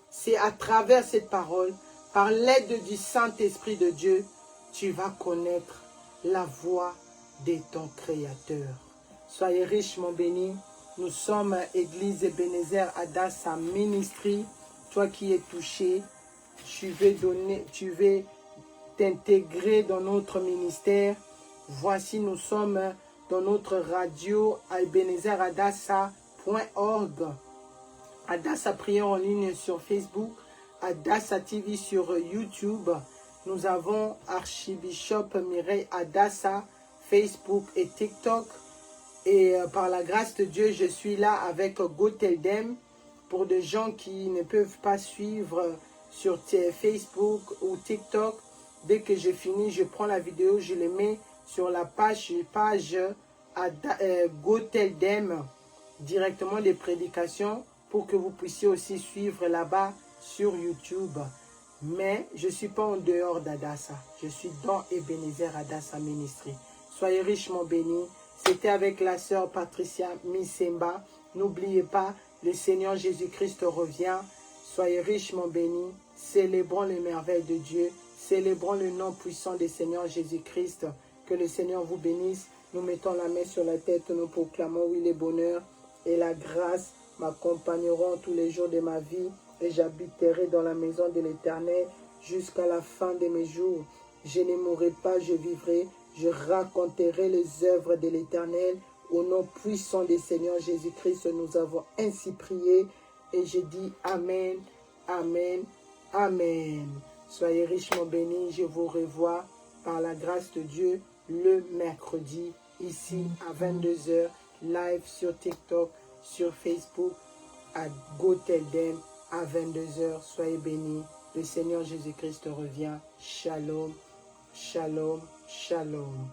[SPEAKER 2] C'est à travers cette parole, par l'aide du Saint-Esprit de Dieu, tu vas connaître la voix de ton Créateur. Soyez richement bénis. Nous sommes Église Ebenezer Adassa Ministry. Toi qui es touché, tu veux t'intégrer dans notre ministère. Voici, nous sommes dans notre radio ebenezeradassa.org. Adassa Prière en ligne sur Facebook. Adassa TV sur YouTube. Nous avons Archibishop Mireille Adassa, Facebook et TikTok. Et par la grâce de Dieu, je suis là avec Goteldem. Pour des gens qui ne peuvent pas suivre sur Facebook ou TikTok, dès que je finis, je prends la vidéo, je le mets sur la page Goteldem, directement des prédications, pour que vous puissiez aussi suivre là-bas sur YouTube. Mais je ne suis pas en dehors d'Adassa. Je suis dans Ebenezer Adassa Ministry. Soyez richement bénis. C'était avec la sœur Patricia Misemba. N'oubliez pas, le Seigneur Jésus-Christ revient. Soyez richement bénis. Célébrons les merveilles de Dieu. Célébrons le nom puissant du Seigneur Jésus-Christ. Que le Seigneur vous bénisse. Nous mettons la main sur la tête. Nous proclamons, oui, le bonheur et la grâce m'accompagneront tous les jours de ma vie. Et j'habiterai dans la maison de l'Éternel jusqu'à la fin de mes jours. Je ne mourrai pas, je vivrai. Je raconterai les œuvres de l'Éternel. Au nom puissant du Seigneur Jésus-Christ, nous avons ainsi prié. Et je dis Amen, Amen, Amen. Soyez richement bénis. Je vous revois par la grâce de Dieu le mercredi, ici à 22 h, live sur TikTok, sur Facebook, à Goteldem, à 22 h. Soyez bénis. Le Seigneur Jésus-Christ revient. Shalom, shalom, shalom.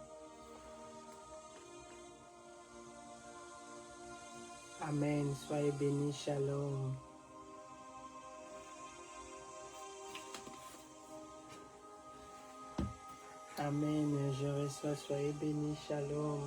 [SPEAKER 2] Amen. Soyez bénis. Shalom. Amen. Je reçois. Soyez bénis. Shalom.